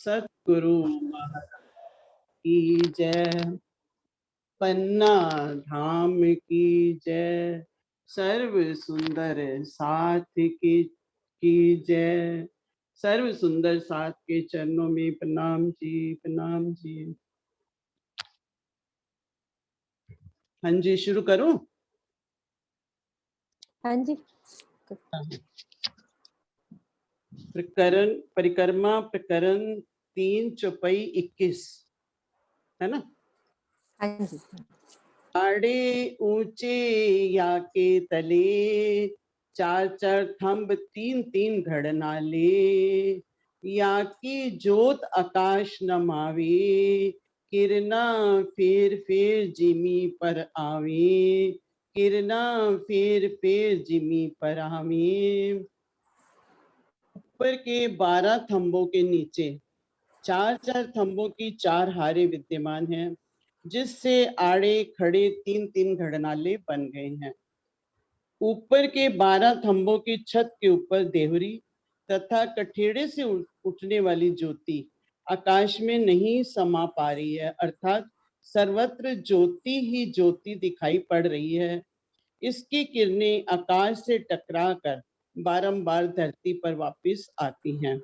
सतगुरु महाराज की जय। पन्ना धाम की जय। सर्व सुंदर साथ की जय। सर्व सुंदर साथ के चरणों में प्रणाम जी, प्रणाम जी। हाँ जी, शुरू करूं? हाँ जी। प्रकरण परिक्रमा प्रकरण 3 चौपाई 21 है ना। हाँ जी। आड़े ऊंचे या के तले, चार चार थंब तीन तीन घड़नाले, या की जोत आकाश नमावे, किरना फेर फेर जिमी पर आवे, किरना फेर फेर जिमी पर आवे। ऊपर के 12 थंबों के नीचे चार चार थंबों की 4 हारे विद्यमान हैं, जिससे आड़े खड़े तीन तीन घड़नाले बन गए हैं। ऊपर के 12 थंबों की छत के ऊपर देहरी तथा कठेड़े से उठने वाली ज्योति आकाश में नहीं समा पा रही है, अर्थात सर्वत्र ज्योति ही ज्योति दिखाई पड़ रही है। इसकी किरणें आकाश से टकरा कर बारंबार धरती पर वापस आती हैं।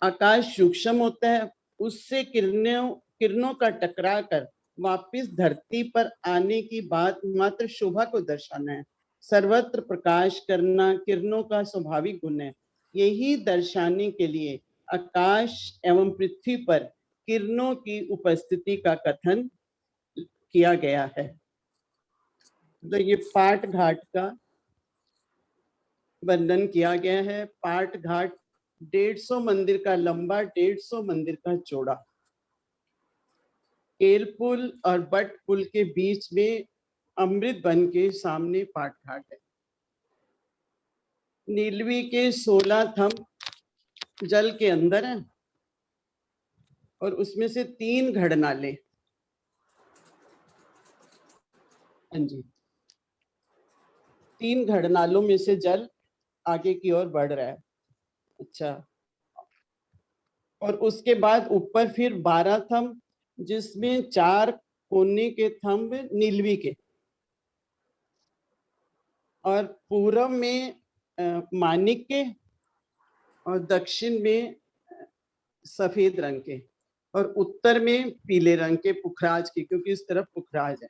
आकाश सूक्ष्म होता है, उससे किरणों का टकरा कर वापिस धरती पर आने की बात मात्र शोभा को दर्शाना है। सर्वत्र प्रकाश करना किरणों का स्वाभाविक गुण है। यही दर्शाने के लिए आकाश एवं पृथ्वी पर किरणों की उपस्थिति का कथन किया गया है। तो ये पाट घाट का वर्णन किया गया है। पाट घाट 150 मंदिर का लंबा, 150 मंदिर का चौड़ा। केल पुल और बट पुल के बीच में अमृत वन के सामने पाट घाट है। नीलवी के 16 थंब जल के अंदर है और उसमें से 3 घड़नाले। हाँ जी, 3 घड़नालों में से जल आगे की ओर बढ़ रहा है। अच्छा, और उसके बाद ऊपर फिर 12 थंब, जिसमें 4 कोने के थंब नीलवी के, और पूर्व में मानिक के और दक्षिण में सफेद रंग के, और उत्तर में पीले रंग के पुखराज के, क्योंकि इस तरफ पुखराज है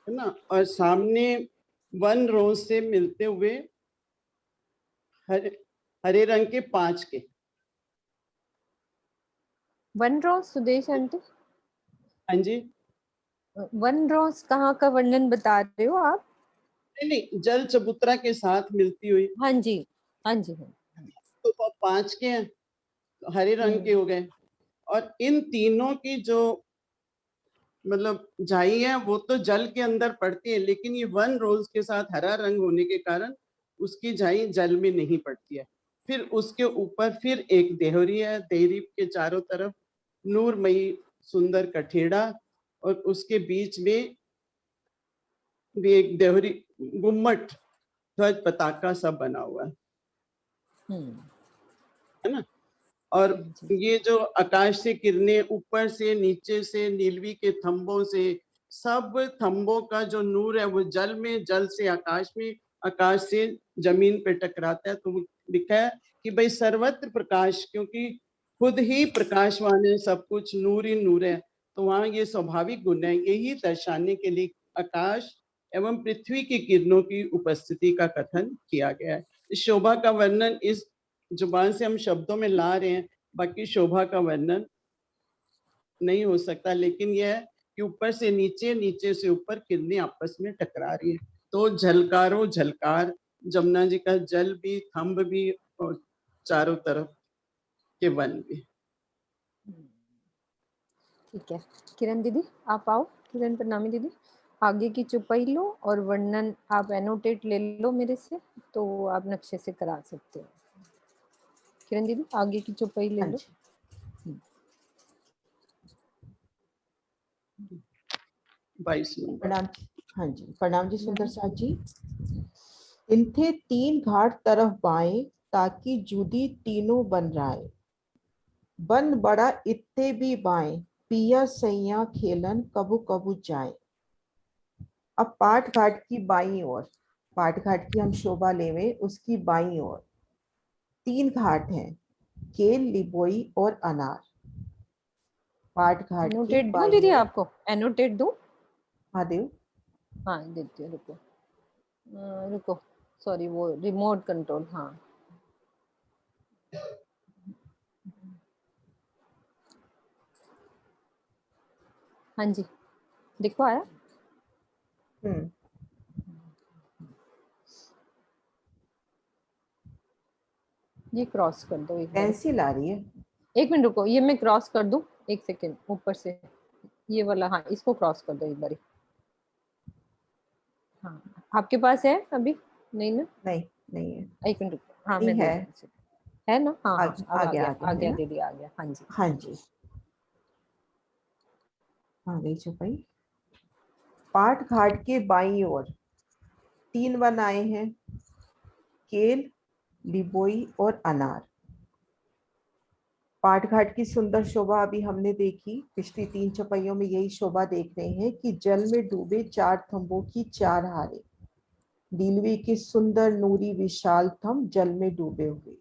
ना। और सामने 1 रोज से मिलते हुए हरे रंग के 5 के। 1 रोज सुदेश आंटी? हाँ जी। 1 रोज कहाँ का वर्णन बता रहे हो आप? नहीं, जल चबूतरा के साथ मिलती हुई। हाँ जी, हाँ जी। तो 5 के हैं, हरे रंग के हो गए। और इन तीनों की जो मतलब झाई है वो तो जल के अंदर पड़ती है, लेकिन ये 1 रोज के साथ हरा रंग होने के कारण उसकी झाई जल में नहीं पड़ती है। फिर उसके ऊपर फिर एक देहरी है, देहरी के चारों तरफ नूरमयी सुंदर कठेड़ा, और उसके बीच में भी एक देहरी गुम्मट ध्वज पताका सब बना हुआ है ना। और ये जो आकाश से किरणें ऊपर से नीचे से नीलवी के थंबों से, सब थंबों का जो नूर है वो जल में, जल से आकाश में, आकाश से जमीन पे टकराता है। तो लिखा है कि भाई सर्वत्र प्रकाश, क्योंकि खुद ही प्रकाशवान है, सब कुछ नूर ही नूर है। तो वहां ये स्वाभाविक गुण है। यही दर्शाने के लिए आकाश एवं पृथ्वी की किरणों की उपस्थिति का कथन किया गया है। इस शोभा का वर्णन इस जुबान से हम शब्दों में ला रहे हैं, बाकी शोभा का वर्णन नहीं हो सकता। लेकिन यह है कि ऊपर से नीचे, नीचे से ऊपर किरणें आपस में टकरा रही है। तो झलकारो झलकार, जमुना जी का जल भी, थंब भी, और चारों तरफ के वन भी। ठीक है, किरण दीदी आप आओ। किरण प्रणामी दीदी, आगे की चौपाई लो और वर्णन आप एनोटेट ले लो मेरे से, तो आप नक्शे से करा सकते हो। किरण दीदी आगे की चौपाई ले लो। 22 नंबर। प्रणाम। हाँ जी, प्रणाम जी सुंदर साथ जी। इनथे 3 घाट तरफ बाएं, ताकि जुदी तीनों बन राय। बन बड़ा इत्ते भी बाएं, पिया सैया खेलन कबू कबू जाए। अब पाठ घाट की बाईं ओर, पाठ घाट की हम शोभा लेवे, उसकी बाईं ओर 3 घाट हैं, केल, लिबोई और अनार। पाठ घाट की एनोटेट दूं बाईं दीदी ओर। आपको? एनोटेट दूं? हाँ देव। हाँ देती हूँ, रुको। रुको, सॉरी, वो रिमोट कंट्रोल। हाँ हाँ जी, देखो आया। हम्म। ये क्रॉस कर दो एक बार। पेंसिल आ रही है। एक मिनट रुको, ये मैं क्रॉस कर दूं, एक सेकेंड, ऊपर से ये वाला, हाँ इसको क्रॉस कर दो एक बार। हाँ, आपके पास है अभी? नहीं ना? नहीं, नहीं है। एक मिनट रुको, हाँ नहीं मैं दे है। दूँ, है ना? हाँ आ, हाँ, अब आ आ गया, गया, आ गया, आ है गया ना? दीदी, आ गया। हाँ जी, हाँ जी, आ गई छुपाई। पाठ घाट के बाईं ओर 3 वन आए हैं, केल, लिबोई और अनार। पाठ घाट की सुंदर शोभा अभी हमने देखी, पिछली 3 चौपाइयों में यही शोभा देख रहे हैं कि जल में डूबे 4 थंबों की 4 हारे, नीलवे के सुंदर नूरी विशाल थंब जल में डूबे हुए,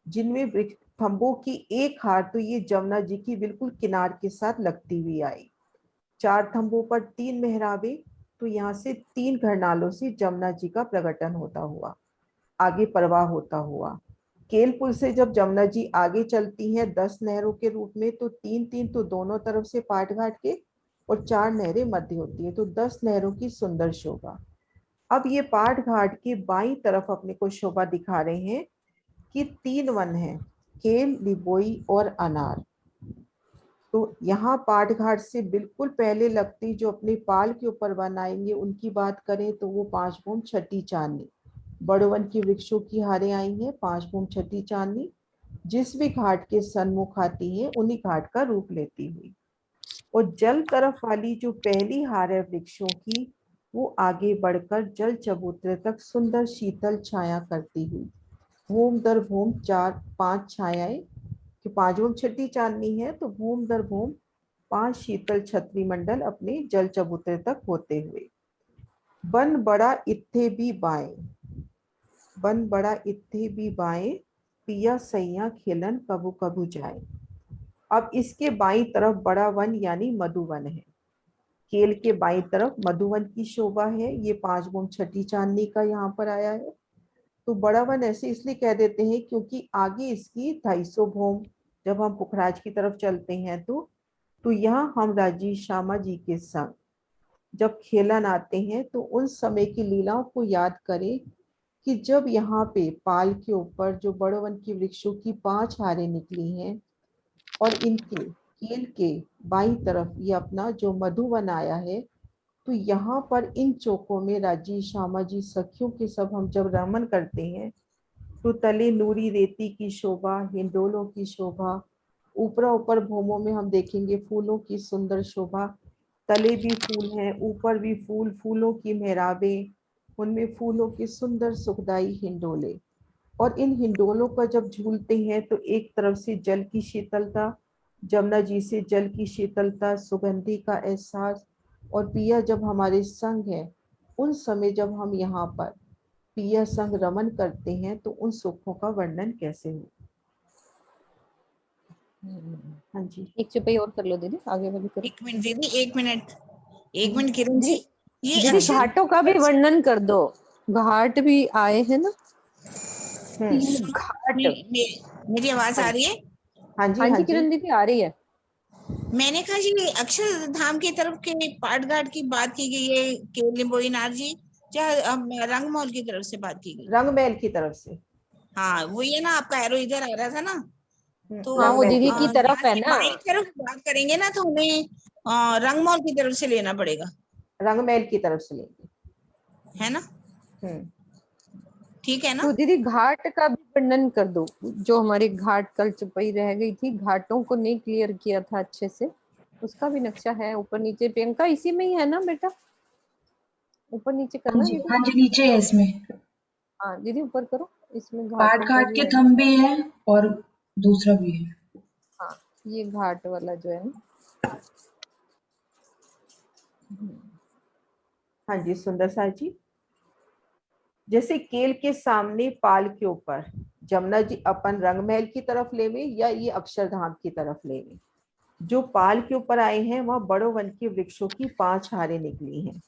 जिनमें थंबों की एक हार तो ये जमुना जी की बिल्कुल किनार के साथ लगती हुई आई। 4 थंबों पर 3 मेहराबे, तो यहाँ से 3 घरनालों से जमुना जी का प्रकटन होता हुआ आगे प्रवाह होता हुआ। केलपुर से जब जमुना जी आगे चलती हैं 10 नहरों के रूप में, तो 3-3 तो दोनों तरफ से पाट घाट के और 4 नहरें मध्य होती है, तो 10 नहरों की सुंदर शोभा। अब ये पाट घाट के बाईं तरफ अपने को शोभा दिखा रहे हैं कि 3 वन है, केल, लिबोई और अनार। तो यहाँ पाट घाट से बिल्कुल पहले लगती जो अपने पाल के ऊपर वन आएंगे उनकी बात करें तो वो 5 भूम छठी चांदनी, बड़वन की वृक्षों की हारें आई हैं, 5 भूम छठी चांदनी, जिस भी घाट के सन्मुख आती है उन्हीं घाट का रूप लेती हुई। और जल तरफ वाली जो पहली हार है वृक्षों की, वो आगे बढ़कर जल चबूतरे तक सुंदर शीतल छाया करती हुई, भूम दर भूम 4-5 छायाएं, कि 5 भूम छठी चांदनी है तो भूम दर भूम 5 शीतल छत्री मंडल अपने जल चबूतरे तक होते हुए। बन बड़ा इत्थे भी बाएं, बन बड़ा इत्थे भी बाएं, पिया सैया खेलन कबू कबू जाए। अब इसके बाईं तरफ बड़ा वन यानी मधुवन है, केल के बाईं तरफ मधुवन की शोभा है। ये 5 भूम छठी चांदनी का यहाँ पर आया है। तो बड़ा वन ऐसे इसलिए कह देते हैं क्योंकि आगे इसकी 250 भूम, जब हम पुखराज की तरफ चलते हैं तो यहाँ हम राजीव श्यामा जी के संग जब खेलन आते हैं तो उन समय की लीलाओं को याद करें कि जब यहाँ पे पाल के ऊपर जो बड़वन की वृक्षों की 5 हारें निकली हैं और इनके कील के बाईं तरफ ये अपना जो मधुवन आया है, तो यहाँ पर इन चौकों में राजी श्यामा जी सखियों के सब हम जब रमन करते हैं तो तले नूरी रेती की शोभा, हिंडोलों की शोभा, ऊपरा ऊपर भूमों में हम देखेंगे फूलों की सुंदर शोभा, तले भी फूल हैं, ऊपर भी फूल, फूलों की मेहराबे, उनमें फूलों की सुंदर सुखदाई हिंडोले। और इन हिंडोलों पर जब झूलते हैं तो एक तरफ से जल की शीतलता, जमुना जी से जल की शीतलता, सुगंधी का एहसास, और पिया जब हमारे संग है, उन समय जब हम यहाँ पर पिया संग रमन करते हैं तो उन सुखों का वर्णन कैसे हो। हाँ जी, एक चुपाई और कर लो दीदी, आगे वाली करो। 1 मिनट दीदी, 1 मिनट, 1 मिनट किरण जी, ये दीदी अक्षर घाटों का भी वर्णन कर दो, घाट भी आए हैं ना, हम्म, 3 घाट। मेरी आवाज आ रही है? हाँ जी, हाँ हाँ जी जी। किरण दीदी, आ रही है। मैंने कहा जी अक्षरधाम की तरफ के पाट घाट की बात की गई है, केवल बोईनाथ जी, क्या रंगमहल की तरफ से बात की गई? रंगमहल की तरफ से। हाँ वही है ना, आपका एरो इधर आ रहा था ना, तो हाँ वो रंगमहल दीदी की तरफ घाट है की ना। बाईं तरफ बात करेंगे ना तो हमें रंगमहल की तरफ से लेना पड़ेगा, रंगमहल की तरफ से लेंगे। है ना? ठीक है ना? तो दीदी घाट का भी वर्णन कर दो, जो हमारे घाट कल चुपाई रह गई थी, घाटों को नहीं क्लियर किया था अच्छे से, उसका भी नक्शा है ऊपर नीचे। प्रियंका इसी में ही है ना बेटा? ऊपर नीचे करना दीदी। हाँ जी, नीचे है इसमें। हाँ दीदी ऊपर करो, इसमें पाट घाटों का घाट भी के है। थंब भी है और दूसरा भी है। हाँ ये घाट वाला जो है ना। हाँ जी सुंदर सार जी, जैसे केल के सामने पाल के ऊपर जमुना जी अपन रंग महल की तरफ लेवे या ये अक्षरधाम की तरफ लेवे, जो पाल के ऊपर आए हैं वहां बड़ो वन के वृक्षों की 5 हारें निकली हैं।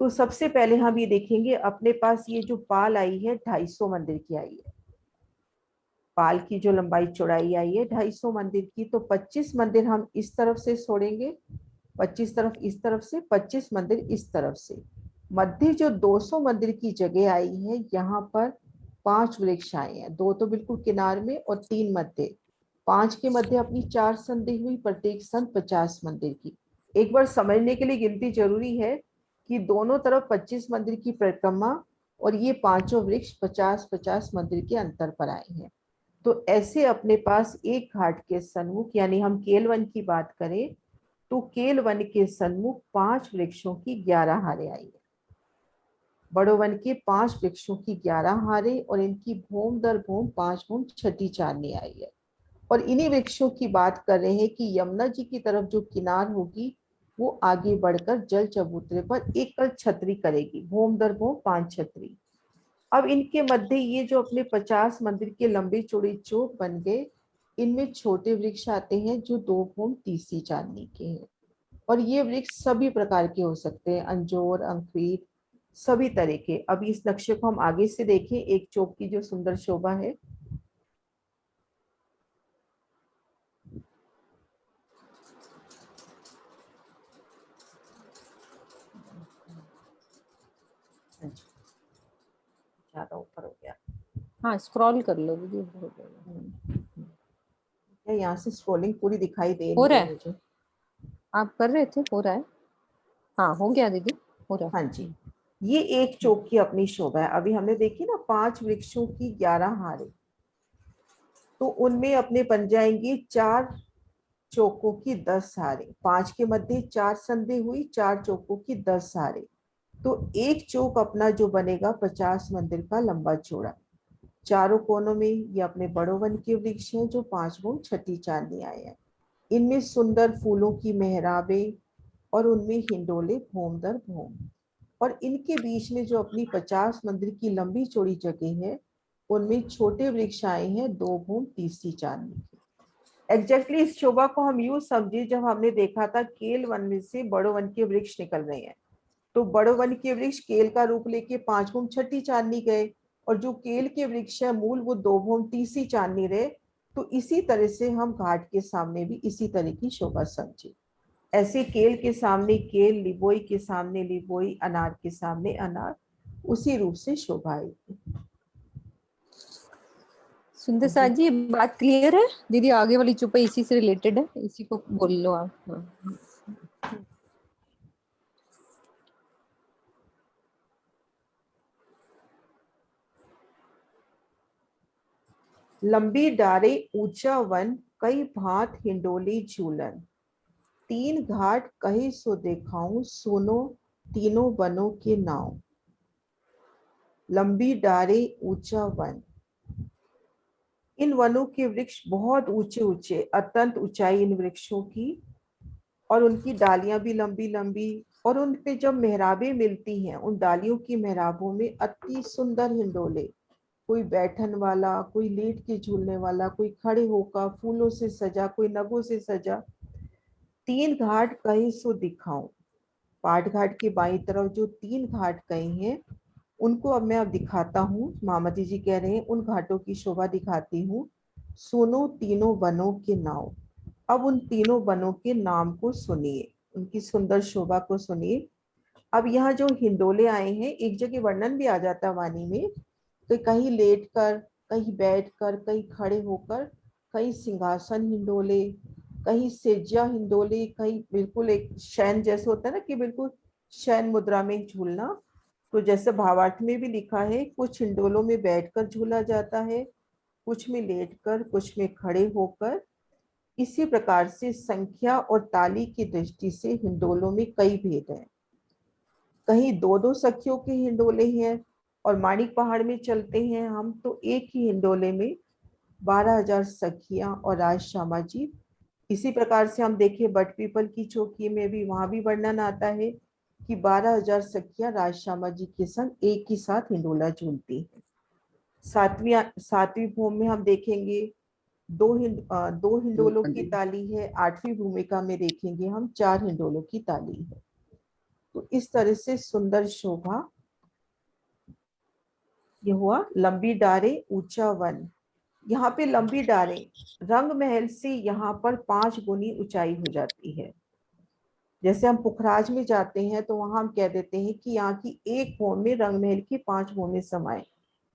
तो सबसे पहले हम ये देखेंगे अपने पास ये जो पाल आई है 250 मंदिर की आई है। पाल की जो लंबाई चौड़ाई आई है 250 मंदिर की, तो 25 मंदिर हम इस तरफ से छोड़ेंगे, 25 तरफ इस तरफ से, 25 मंदिर इस तरफ से। मध्य जो 200 मंदिर की जगह आई है यहाँ पर 5 वृक्ष आए हैं, 2 तो बिल्कुल किनार में और 3 मध्य। 5 के मध्य अपनी 4 संधि हुई, प्रत्येक संध 50 मंदिर की। एक बार समझने के लिए गिनती जरूरी है कि दोनों तरफ 25 मंदिर की परिक्रमा और ये पांचों वृक्ष 50-50 मंदिर के अंतर पर आए हैं। तो ऐसे अपने पास एक घाट के सन्मुख, यानी हम केल वन की बात करें तो केल वन के सन्मुख 5 वृक्षों की 11 हारें आई है। बड़ो वन के 5 वृक्षों की 11 हारें और इनकी भूम दर भूम 5 भूम छठी चांदनी आई है। और इन्हीं वृक्षों की बात कर रहे हैं कि यमुना जी की तरफ जो किनार होगी वो आगे बढ़कर जल चबूतरे पर एक कल छतरी करेगी, भूम दर भूम 5 छतरी। अब इनके मध्य ये जो अपने 50 मंदिर के लंबे चौड़े चौक बन गए, इनमें छोटे वृक्ष आते हैं जो 2 भूम तीसरी चांदनी के हैं। और ये वृक्ष सभी प्रकार के हो सकते हैं, अंजोर, अंकुरित, सभी तरह के। अब इस नक्शे को हम आगे से देखें, एक चौक की जो सुंदर शोभा है। ज्यादा ऊपर हो गया, हाँ स्क्रॉल कर लो दीदी, हो जाएगा। क्या यहाँ से स्क्रोलिंग पूरी दिखाई दे हो रही रहा है है, मुझे? आप कर रहे थे, हो रहा है। हाँ हो गया दीदी, हो रहा है। हाँ जी, ये एक चौक की अपनी शोभा है। अभी हमने देखी ना 5 वृक्षों की 11 हारें, तो उनमें अपने बन जाएंगी 4 चौकों की 10 हारें। 5 के मध्य 4 संधि हुई, 4 चौकों की 10 हारें। तो एक चौक अपना जो बनेगा 50 मंदिर का लंबा चौड़ा। चारों कोनों में ये अपने बड़ो वन के वृक्ष हैं जो 5 भूम छठी चांदनी आए हैं। इनमें सुंदर फूलों की मेहराबे और उनमें हिंडोले भूम दर भूम। और इनके बीच में जो अपनी 50 मंदिर की लंबी चौड़ी जगह है उनमें छोटे वृक्ष आए हैं 2 भूम तीसरी चांदनी की। एग्जैक्टली इस शोभा को हम यूं समझे जब हमने देखा था केल वन में से बड़ो वन के वृक्ष निकल रहे हैं, तो बड़ो वन के वृक्ष केल का रूप लेके 5 भूम छठी चांदनी गए, और जो केल के वृक्ष है मूल वो 2 भूम तीसरी चांदनी रहे। तो इसी तरह से हम घाट के सामने भी इसी तरह की शोभा समझे। ऐसे केल के सामने केल, लिबोई के सामने लिबोई, अनार के सामने अनार, उसी रूप से शोभा आएगी। सुंदर सार जी, ये बात क्लियर है दीदी? आगे वाली चुप्पी इसी से रिलेटेड है, इसी को बोल लो आप। हाँ। लंबी डारे ऊंचा वन, कई भांत हिंडोली झूलन, 3 घाट कहे सो देखाऊं, सुनो तीनों वनों के नाव। लंबी डारे ऊंचा वन, इन वनों के वृक्ष बहुत ऊंचे ऊंचे, अत्यंत ऊंचाई इन वृक्षों की, और उनकी डालियां भी लंबी लंबी, और उन पे जब मेहराबें मिलती हैं उन डालियों की मेहराबों में अति सुंदर हिंडोले, कोई बैठन वाला, कोई लेट के झूलने वाला, कोई खड़े होकर, फूलों से सजा, कोई नगों से सजा। 3 घाट कहे सो दिखाऊं, पाट घाट के बाईं तरफ जो 3 घाट कहे हैं उनको अब मैं दिखाता हूँ। मामती जी कह रहे हैं उन घाटों की शोभा दिखाती हूँ। सुनो तीनों वनों के नाम। अब उन तीनों वनों के नाम को सुनिए, उनकी सुंदर शोभा को सुनिए। अब यहाँ जो हिंडोले आए हैं, एक जगह वर्णन भी आ जाता है वाणी में, तो कहीं लेट कर, कहीं बैठ कर, कहीं खड़े होकर, कहीं सिंहासन हिंडोले, कहीं सेज्या हिंडोले, कहीं बिल्कुल एक शयन जैसे होता है ना कि बिल्कुल शयन मुद्रा में झूलना। तो जैसे भावार्थ में भी लिखा है, कुछ हिंडोलों में बैठकर झूला जाता है, कुछ में लेटकर, कुछ में खड़े होकर। इसी प्रकार से संख्या और ताली की दृष्टि से हिंडोलों में कई भेद हैं। कहीं 2-2 सखियों के हिंडोले हैं, और माणिक पहाड़ में चलते हैं हम तो एक ही हिंडोले में 12,000 सखियां और राज श्यामा जी इसी प्रकार से हम देखें बट पीपल की चौकी में भी, वहां भी वर्णन आता है कि 12,000 सखियां राजश्यामा जी के संग एक ही साथ हिंडोला झूलती है। सातवीं भूमि में हम देखेंगे दो हिंडोलों की ताली है। 8वीं भूमिका में देखेंगे हम 4 हिंडोलों की ताली है। तो इस तरह से सुंदर शोभा ये हुआ। लंबी डारे ऊंचा वन, यहाँ पे लंबी डारें रंग महल से यहाँ पर 5 गुनी ऊंचाई हो जाती है। जैसे हम पुखराज में जाते हैं तो वहां हम कह देते हैं कि यहाँ की एक भौम में रंग महल की 5 भौमें समाये।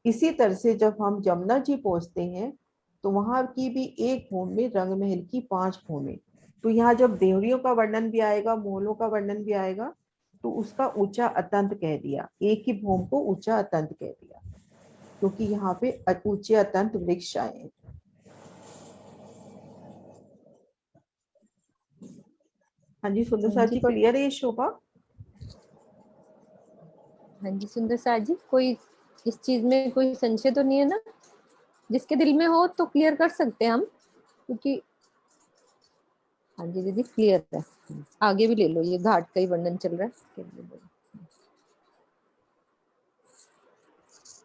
इसी तरह से जब हम जमुना जी पहुंचते हैं तो वहां की भी एक भौम में रंग महल की 5 भौमें। तो यहाँ जब देवरियों का वर्णन भी आएगा, महलों का वर्णन भी आएगा, तो उसका ऊंचा अतंत कह दिया, एक ही भौम को ऊंचा अतंत कह दिया, क्योंकि यहाँ पे ऊंचे अतंत वृक्ष आए हैं। हाँ जी सुंदर साथ जी, क्लियर है ये शोभा? हाँ जी सुंदर साथ जी, कोई इस चीज में कोई संशय तो नहीं है ना? जिसके दिल में हो तो क्लियर कर सकते हैं हम, क्योंकि हाँ जी दीदी क्लियर है। आगे भी ले लो, ये घाट का ही वर्णन चल रहा है।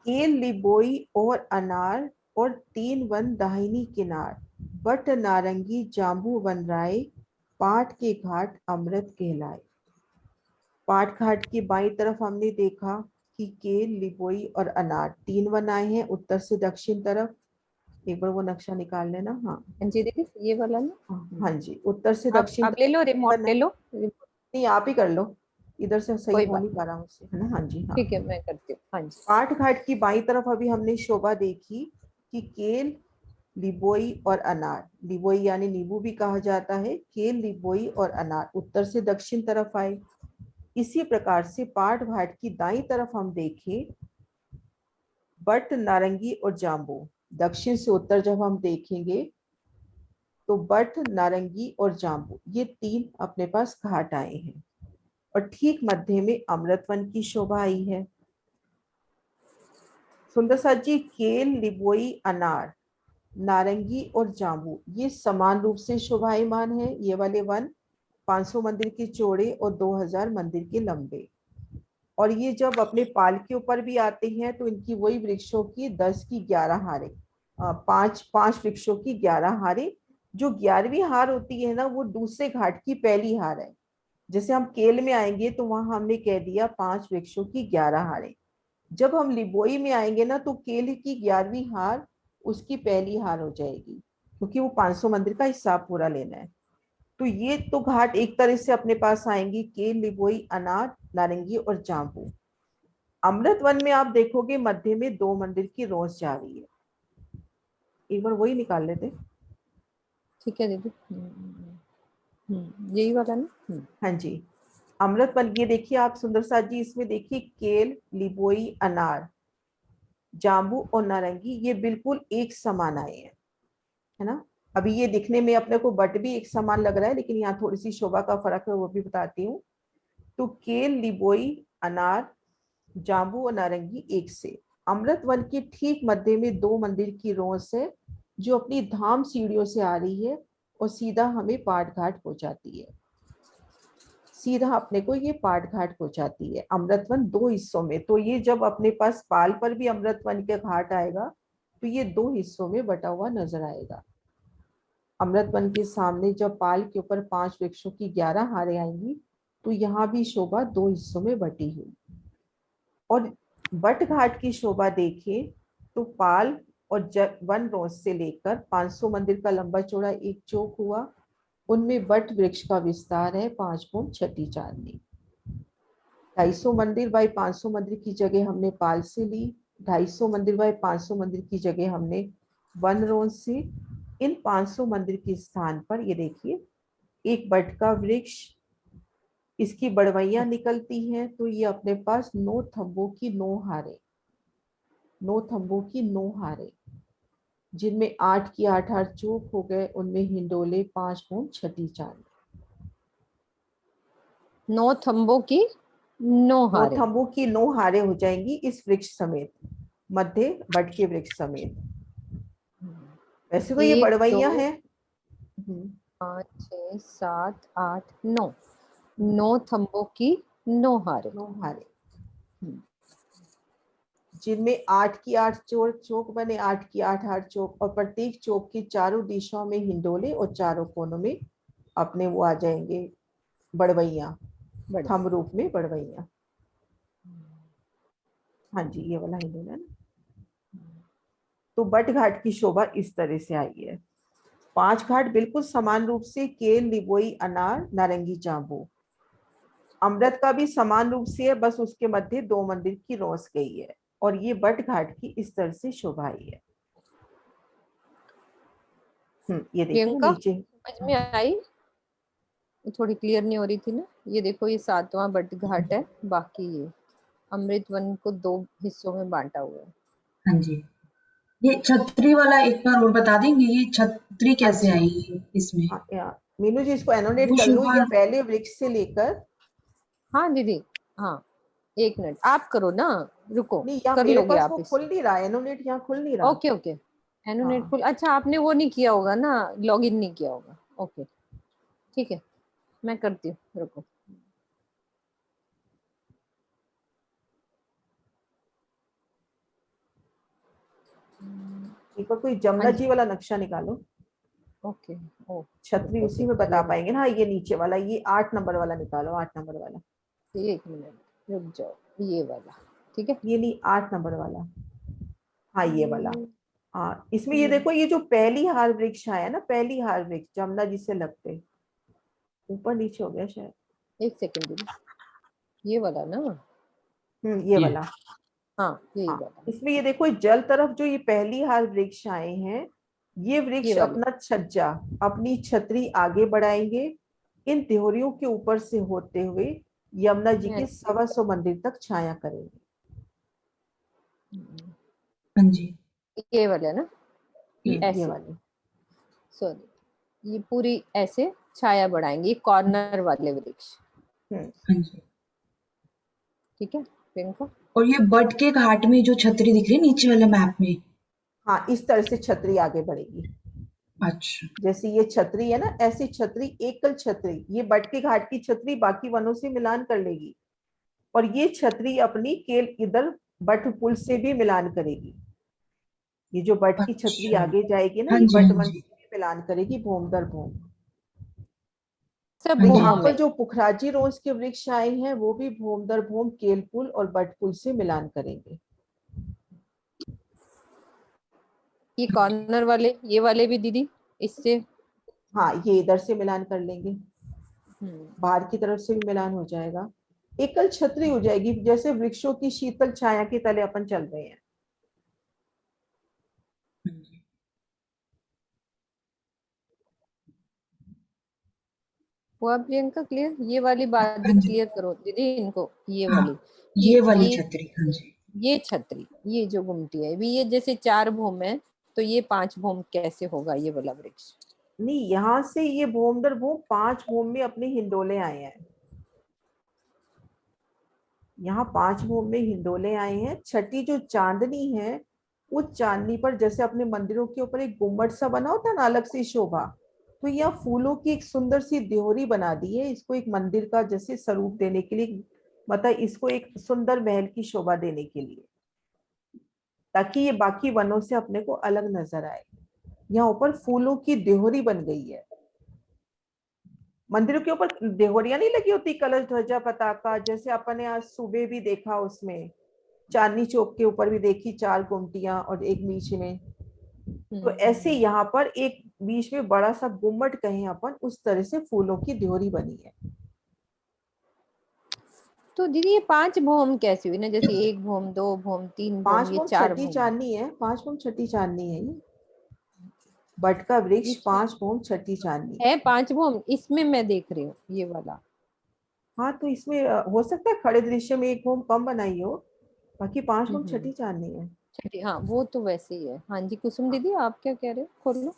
केल लिबोई और अनार और 3 वन दाहिनी किनार, बट नारंगी जांबू वन राय, पाट के घाट अमृत कहलाए। पाट घाट की बाई तरफ हमने देखा कि केल लिबोई और अनार 3 वन आए हैं उत्तर से दक्षिण तरफ। एक बार वो नक्शा निकाल लेना। हाँ जी दीदी ये वाला ना। हाँ जी, उत्तर से दक्षिण आप ले लो, रिमोट ले लो। नहीं आप ही कर लो, इधर से सही कोई हो बात नहीं पा रहा मुझसे, है ना? हाँ जी हाँ ठीक है, मैं करती हूँ। हाँ जी। पाट घाट की बाई तरफ अभी हमने शोभा देखी कि केल लिबोई और अनार, लिबोई यानी नींबू भी कहा जाता है, केल लिबोई और अनार उत्तर से दक्षिण तरफ आए। इसी प्रकार से पाट घाट की दाईं तरफ हम देखें बट नारंगी और जांबू, दक्षिण से उत्तर जब हम देखेंगे तो बट नारंगी और जांबू ये 3 अपने पास घाट आए हैं। और ठीक मध्य में अमृतवन की शोभा आई है। सुंदर साथ जी, केल लिबोई अनार नारंगी और जांबू ये समान रूप से शोभायमान है। ये वाले वन 500 मंदिर के चौड़े और 2000 मंदिर के लंबे। और ये जब अपने पाल के ऊपर भी आते हैं तो इनकी वही वृक्षों की 10 की 11 हारें, 5 वृक्षों की 11 हारें। जो 11वीं हार होती है ना, वो दूसरे घाट की पहली हार है। जैसे हम केल में आएंगे तो वहां हमने कह दिया 5 वृक्षों की 11 हारें। जब हम लिबोई में आएंगे ना तो केल की 11वीं हार उसकी पहली हार हो जाएगी, क्योंकि वो 500 मंदिर का हिसाब पूरा लेना है। तो ये तो घाट एक तरह से अपने पास आएंगे, केल लिबोई अनार नारंगी और जांबू। अमृत वन में आप देखोगे मध्य में 2 मंदिर की रोज जा रही है। एक बार वही निकाल लेते। ठीक है दीदी। यही वाला ना। हाँ जी, अमृत वन ये देखिए आप सुंदर साथ जी, इसमें देखिए केल लिबोई अनार जांबू और नारंगी ये बिल्कुल एक समान आए हैं, है ना? अभी ये दिखने में अपने को बट भी एक समान लग रहा है, लेकिन यहाँ थोड़ी सी शोभा का फर्क है, वो भी बताती हूँ। तो केल लिबोई अनार जांबू और नारंगी एक से। अमृत वन के ठीक मध्य में 2 मंदिर की रोस है जो अपनी धाम सीढ़ियों से आ रही है और सीधा हमें पाट घाट पहुंचाती है। सीधा अपने को ये पाट घाट पहुंचाती है। अमृतवन 2 हिस्सों में, तो ये जब अपने पास पाल पर भी अमृतवन के घाट आएगा तो ये 2 हिस्सों में बटा हुआ नजर आएगा। अमृतवन के सामने जब पाल के ऊपर 5 वृक्षों की 11 हारें आएंगी तो यहाँ भी शोभा 2 हिस्सों में बटी हुई। और बट घाट की शोभा देखें तो पाल और वन रोज से लेकर 500 मंदिर का लंबा चौड़ा एक चौक हुआ, उनमें बट वृक्ष का विस्तार है 5 फुट 6 चांदनी। 250 मंदिर बाई 500 मंदिर की जगह हमने पाल से ली, 250 मंदिर बाई 500 मंदिर की जगह हमने वन रोज से। इन 500 मंदिर के स्थान पर ये देखिए एक बट का वृक्ष, इसकी बड़वैया निकलती हैं, तो ये अपने पास 9 थंबों की 9 हारें, 9 थंबों की 9 हारें, जिनमें 8 की 8 हार चूक हो गए, उनमें हिंडोले 5 फुट 6 चांदी। 9 थंबों की 9 हारें, 9 थंबों की 9 हारें हो जाएंगी इस वृक्ष समेत, मध्य बट के वृक्ष समेत। वैसे तो ये बड़वैया है। 5 6 7 8 9 9 थंबों की 9 हारे। 9 हारे, हम्म, जिनमें 8 की 8 चौक बने, 8 की 8 हार चौक, और प्रत्येक चौक की चारों दिशाओं में हिंडोले और चारों कोनों में अपने वो आ जाएंगे बड़वैया, बड़े। थंब रूप में बड़वैया। हाँ जी, ये वाला हिंडोला ना। तो बट घाट की शोभा इस तरह से आई है। 5 घाट बिल्कुल समान रूप से केल, लिबोई, अनार, नारंगी, जांबू। अमृत का भी समान रूप से है, बस उसके मध्य 2 मंदिर की रोस गई है। और ये बट घाट की इस तरह से शोभा आई है। ये देखिए प्रियंका नीचे। समझ में आई? थोड़ी क्लियर नहीं हो रही थी ना। ये देखो, ये 7वां बट घाट है, बाकी ये अमृत वन को 2 हिस्सों में बांटा हुआ है। हाँ जी, ये छतरी वाला एक बार और बता देंगे, ये छतरी हाँ कैसे जी, आई है इसमें? हाँ, मीनू जी इसको एनोटेट वो कर लो। शोभा। ये पहले वृक्ष से लेकर, हाँ दीदी, हाँ 1 मिनट आप करो ना, रुको, नहीं यहाँ कर मेरे लोगे पास आप वो खुल इससे। नहीं रहा, एनोनेट यहाँ खुल नहीं रहा। ओके ओके, एनोनेट हाँ, फुल, अच्छा आपने वो नहीं किया होगा ना, लॉगिन नहीं किया होगा। ओके ठीक है, मैं करती हूँ, रुको। एक बार कोई हाँ जमुना जी, जी वाला नक्शा निकालो। ओके। ओ छतरी उसी में बता पाएंगे ना। ये नीचे वाला, ये 8 नंबर वाला निकालो, 8 नंबर वाला। 1 मिनट रुक जाओ, ये वाला ठीक है। ये नहीं, 8 नंबर वाला। हाँ, ये वाला। हाँ, इसमें ये ये देखो, ये जो पहली हार वृक्ष आया ना, पहली हार वृक्ष जमुना जी से लगते, ऊपर नीचे हो गया शायद। 1 सेकंड दीदी, ये वाला ना? ये वाला। हाँ यही हाँ, वाला, इसमें ये देखो, जल तरफ जो ये पहली हार वृक्ष आए हैं, ये ये वृक्ष वाले। अपना छज्जा, अपनी छतरी आगे बढ़ाएंगे, इन त्योरियों के ऊपर से होते हुए यमुना जी के 125 मंदिर तक छाया करेंगे। हाँ जी, ये वाला ना, ये ऐसे, वाले। सॉरी, ये पूरी ऐसे छाया बढ़ाएंगे, कॉर्नर वाले वृक्ष, हम्म हाँ जी। ठीक है प्रियंका? और ये बट के घाट में जो छतरी दिख रही है नीचे वाले मैप में? हाँ, इस तरह से छतरी आगे बढ़ेगी। अच्छा। जैसे ये छतरी है ना, ऐसी छतरी, एकल छतरी, ये बट के घाट की छतरी बाकी वनों से मिलान कर लेगी, और ये छतरी अपनी केल इधर बट पुल से भी मिलान करेगी। ये जो बट की छतरी अच्छा। आगे जाएगी ना, हाँ ये जी, बट हाँ वन जी। से भी मिलान करेगी, भूम दर भूम। सब तो हाँ जी, यहाँ भूमों हाँ पर में। जी। जो पुखराजी रोज के वृक्ष आए हैं, वो भी भूम दर भूम केल पुल और बट पुल से मिलान करेंगे। ये कॉर्नर वाले, ये वाले भी दीदी इससे। हाँ, ये इधर से मिलान कर लेंगे, हम्म, बाहर की तरफ से भी मिलान हो जाएगा, एकल छतरी हो जाएगी, जैसे वृक्षों की शीतल छाया के तले अपन चल रहे हैं। हाँ जी। हुआ प्रियंका क्लियर? ये वाली बात भी हाँ जी। क्लियर करो दीदी इनको, ये हाँ, वाली, ये वाली ये छतरी, हाँ जी। ये छतरी, ये जो गुमटी है, भी ये जैसे 4 भूम है, तो ये 5 भूम कैसे होगा ये वाला वृक्ष? नहीं, यहाँ से ये भूम दर भूम 5 भूम में अपने हिंडोले आए हैं। यहाँ 5 भूम में हिंडोले आए हैं। छठी जो चांदनी है, उस चांदनी पर जैसे अपने मंदिरों के ऊपर एक गुम्बद सा बना होता है ना, अलग से शोभा, तो यहाँ फूलों की एक सुंदर सी देहरी बना दी है, इसको एक मंदिर का जैसे स्वरूप देने के लिए, मतलब इसको एक सुंदर महल की शोभा देने के लिए, ताकि ये बाकी वनों से अपने को अलग नजर आए। यहाँ ऊपर फूलों की देहरी बन गई है। मंदिरों के ऊपर देहरियां नहीं लगी होती, कलश, ध्वजा, पताका, जैसे अपन ने आज सुबह भी देखा, उसमें चांदनी चौक के ऊपर भी देखी 4 गुमटियां और एक बीच में। तो ऐसे यहाँ पर एक बीच में बड़ा सा गुम्मट कहें अपन, उस तरह से फूलों की देहरी बनी है। तो दीदी ये 5 भूम कैसे हुई ना, जैसे 1 भूम, 2 भूम, 3 5 भूम, ये भूम 4 छठी भूम चांदनी है, 5 भूम छठी चांदनी है ये बट का वृक्ष, है। 5 भूम छठी चांदनी। है 5 भूम इसमें, मैं देख रही हूँ ये वाला। हाँ, तो इसमें हो सकता है खड़े दृश्य में 1 भूम कम बनाई हो, बाकी 5 भूम हम्म, छठी चांदनी है। छठी, हाँ वो तो वैसे ही है। हाँ जी कुसुम दीदी, आप क्या कह रहे हो? खोल लो।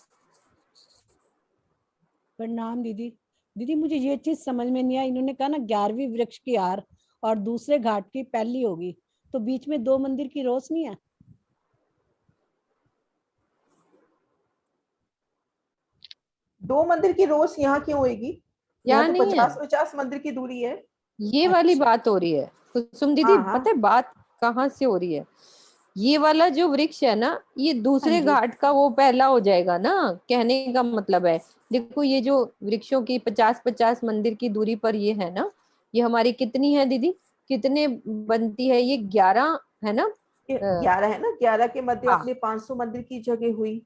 प्रणाम दीदी। दीदी मुझे ये चीज समझ में नहीं आई, इन्होंने कहा ना 11वीं वृक्ष की हार और दूसरे घाट की पहली होगी, तो बीच में 2 मंदिर की रोशनी है। 2 मंदिर की रोज यहाँ क्यों होगी? यहाँ तो नहीं है, 50-50 मंदिर की दूरी है। ये वाली अच्छा। बात हो रही है कुसुम दीदी। हाँ, हाँ। पता है बात कहाँ से हो रही है? ये वाला जो वृक्ष है ना, ये दूसरे हाँ जी। घाट का वो पहला हो जाएगा ना, कहने का मतलब है। देखो ये जो वृक्षों की 50-50 मंदिर की दूरी पर ये है ना, ये हमारी कितनी है दीदी, कितने बनती है ये? 11 है ना? ये अ, 11 है ना, 11 के मध्य हाँ। अपने 500 मंदिर की जगह हुई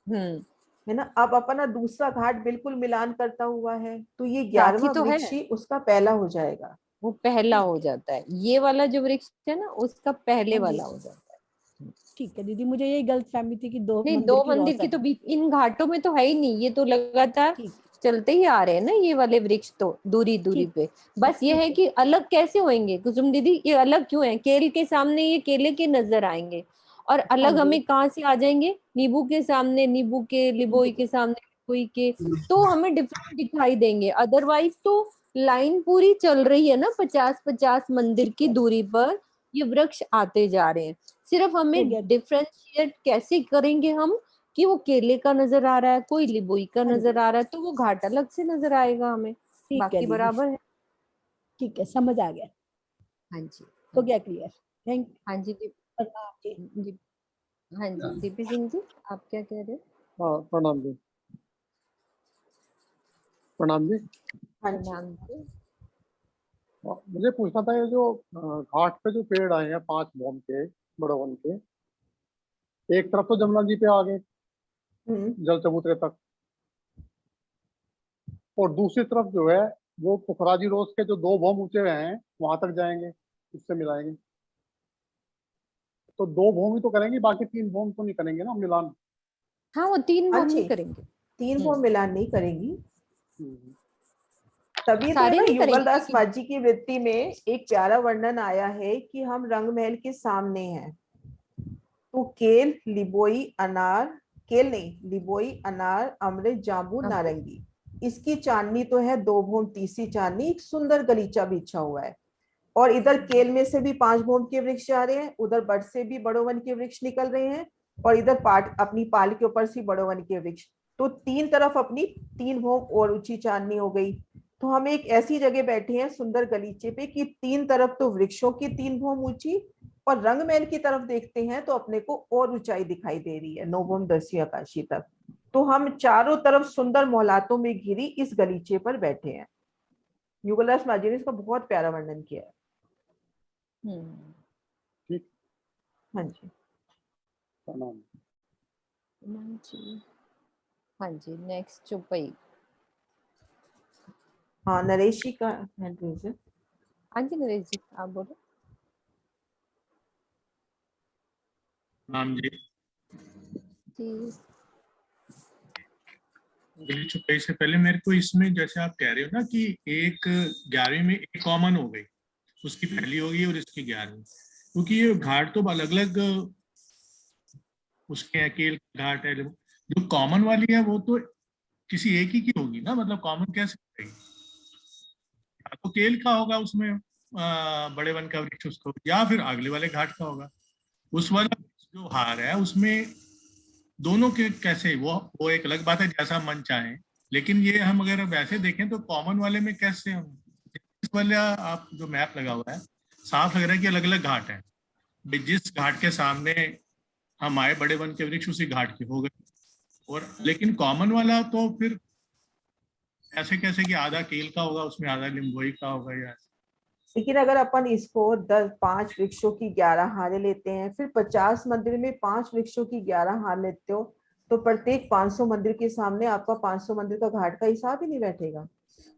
हम्म। है ना। अब अपना दूसरा घाट बिल्कुल मिलान करता हुआ है, तो ये साथी 11वां तो है, वृक्ष ही उसका पहला हो जाएगा। वो पहला हो जाता है। ये वाला जो वृक्ष है ना, उसका पहले हाँ जी। वाला हो जाता है। ठीक है दीदी, मुझे यही गलतफहमी थी कि 2 नहीं, मंदिर 2 की मंदिर की रोशन तो है। बीच इन घाटों में तो है ही नहीं, ये तो लगातार ठीक चलते ही आ रहे हैं ना ये वाले वृक्ष, तो दूरी दूरी ठीक पे। बस ये ठीक है कि अलग कैसे होंगे कुसुम दीदी, ये अलग क्यों है? केल के सामने ये केले के नजर आएंगे, और हाँ अलग जी। हमें कहाँ से आ जाएंगे? नींबू के सामने नींबू के, लिबोई के सामने लिबोई के, तो हमें डिफरेंट दिखाई देंगे। अदरवाइज तो लाइन पूरी चल रही है ना, 50-50 मंदिर की है, दूरी पर ये वृक्ष आते जा रहे हैं। सिर्फ हो हमें गया। डिफरेंशिएट कैसे करेंगे हम, कि वो केले का नजर आ रहा है, कोई लिबोई का हाँ नजर जी, आ रहा है, तो वो घाट अलग से नजर आएगा हमें, ठीक है बाकी दीदी, बराबर है। ठीक है, समझ आ गया। हाँ जी। हो हाँ गया जी। क्लियर। थैंक हाँ जी प्रणाम जी। जी। हाँ जी दीपी सिंह जी, आप क्या कह रहे हो? हाँ प्रणाम जी। प्रणाम जी। हाँ जी। प्रणाम जी। मुझे पूछना था, ये जो घाट पे जो पेड़ आए हैं 5 भौम के, बड़े वन के, एक तरफ तो जमुना जी पे आ गए हम्म। जल चबूतरे तक, और दूसरी तरफ जो है वो पुखराजी रोज के जो 2 भौम ऊंचे हुए हैं वहां तक जाएंगे, उससे मिलाएंगे। तो 2 भौम ही तो करेंगे, बाकी 3 भौम तो नहीं करेंगे ना मिलान। हाँ, वो 3 हाँ वो जी, नहीं करेंगे। 3 वो हम्म। मिलान नहीं करेंगी। हम्म। तभी तो है सारे ना, नहीं युगल करेंगे दास क्योंकि माझी की वृत्ति में एक प्यारा वर्णन आया है कि हम रंग महल के सामने हैं, तो केल लिबोई अनार, केल नहीं लिबोई अनार अमृत जामुन हम नारंगी, इसकी चांदनी तो है 2 भौम, तीसरी चांदनी एक सुंदर गलीचा बिछा हुआ है। और इधर केल में से भी 5 भौम के वृक्ष जा रहे हैं, उधर बट से भी बड़ो वन के वृक्ष निकल रहे हैं, और इधर पाट अपनी पाल के ऊपर से बड़ो वन के वृक्ष। तो 3 तरफ अपनी 3 भौम और ऊंची चांदनी हो गई। तो हम एक ऐसी जगह बैठे हैं सुंदर गलीचे पे कि 3 तरफ तो वृक्षों की 3 भौम ऊंची, और रंग महल की तरफ देखते हैं तो अपने को और ऊंचाई दिखाई दे रही है, 9 भौम 10वीं आकाशी तक। तो हम चारों तरफ सुंदर मोहलातों में घिरी इस गलीचे पर बैठे हैं। युगलदास माझी ने इसका बहुत प्यारा वर्णन किया है। ठीक। हाँ जी। प्रणाम। प्रणाम जी। हाँ जी, नेक्स्ट चुपई। हाँ, नरेश जी का हैंड रेज है। हाँ जी नरेश जी, आप बोलो। नाम जी। जी। अगली चुपाई से पहले मेरे को इसमें, जैसे आप कह रहे हो ना कि एक 11वीं में एक कॉमन हो गई, उसकी पहली होगी और इसकी 11वीं, क्योंकि ये घाट तो अलग अलग उसके हैं, केल घाट है, जो कॉमन वाली है वो तो किसी एक ही की होगी ना, मतलब कॉमन कैसे होगी? या तो केल का होगा उसमें बड़े वन का वृक्ष उसको, या फिर अगले वाले घाट का होगा। उस वाला जो हार है उसमें दोनों के कैसे, वो एक अलग बात है, जैसा मन चाहे। लेकिन ये हम अगर वैसे देखें तो कॉमन वाले में कैसे हम, इस वाला आप जो मैप लगा हुआ है साफ लग रहा है कि अलग अलग घाट है। जिस घाट के सामने हम आए बड़े वन के वृक्ष उसी घाट के हो गए, और लेकिन कॉमन वाला तो फिर ऐसे कैसे कि आधा केल का होगा उसमें, आधा लिम्बोई का होगा, या लेकिन अगर अपन इसको 5 वृक्षों की 11 हारें लेते हैं, फिर 50 मंदिर में 5 वृक्षों की 11 हार लेते हो, तो प्रत्येक 500 मंदिर के सामने आपका 500 मंदिर का घाट का हिसाब ही नहीं बैठेगा।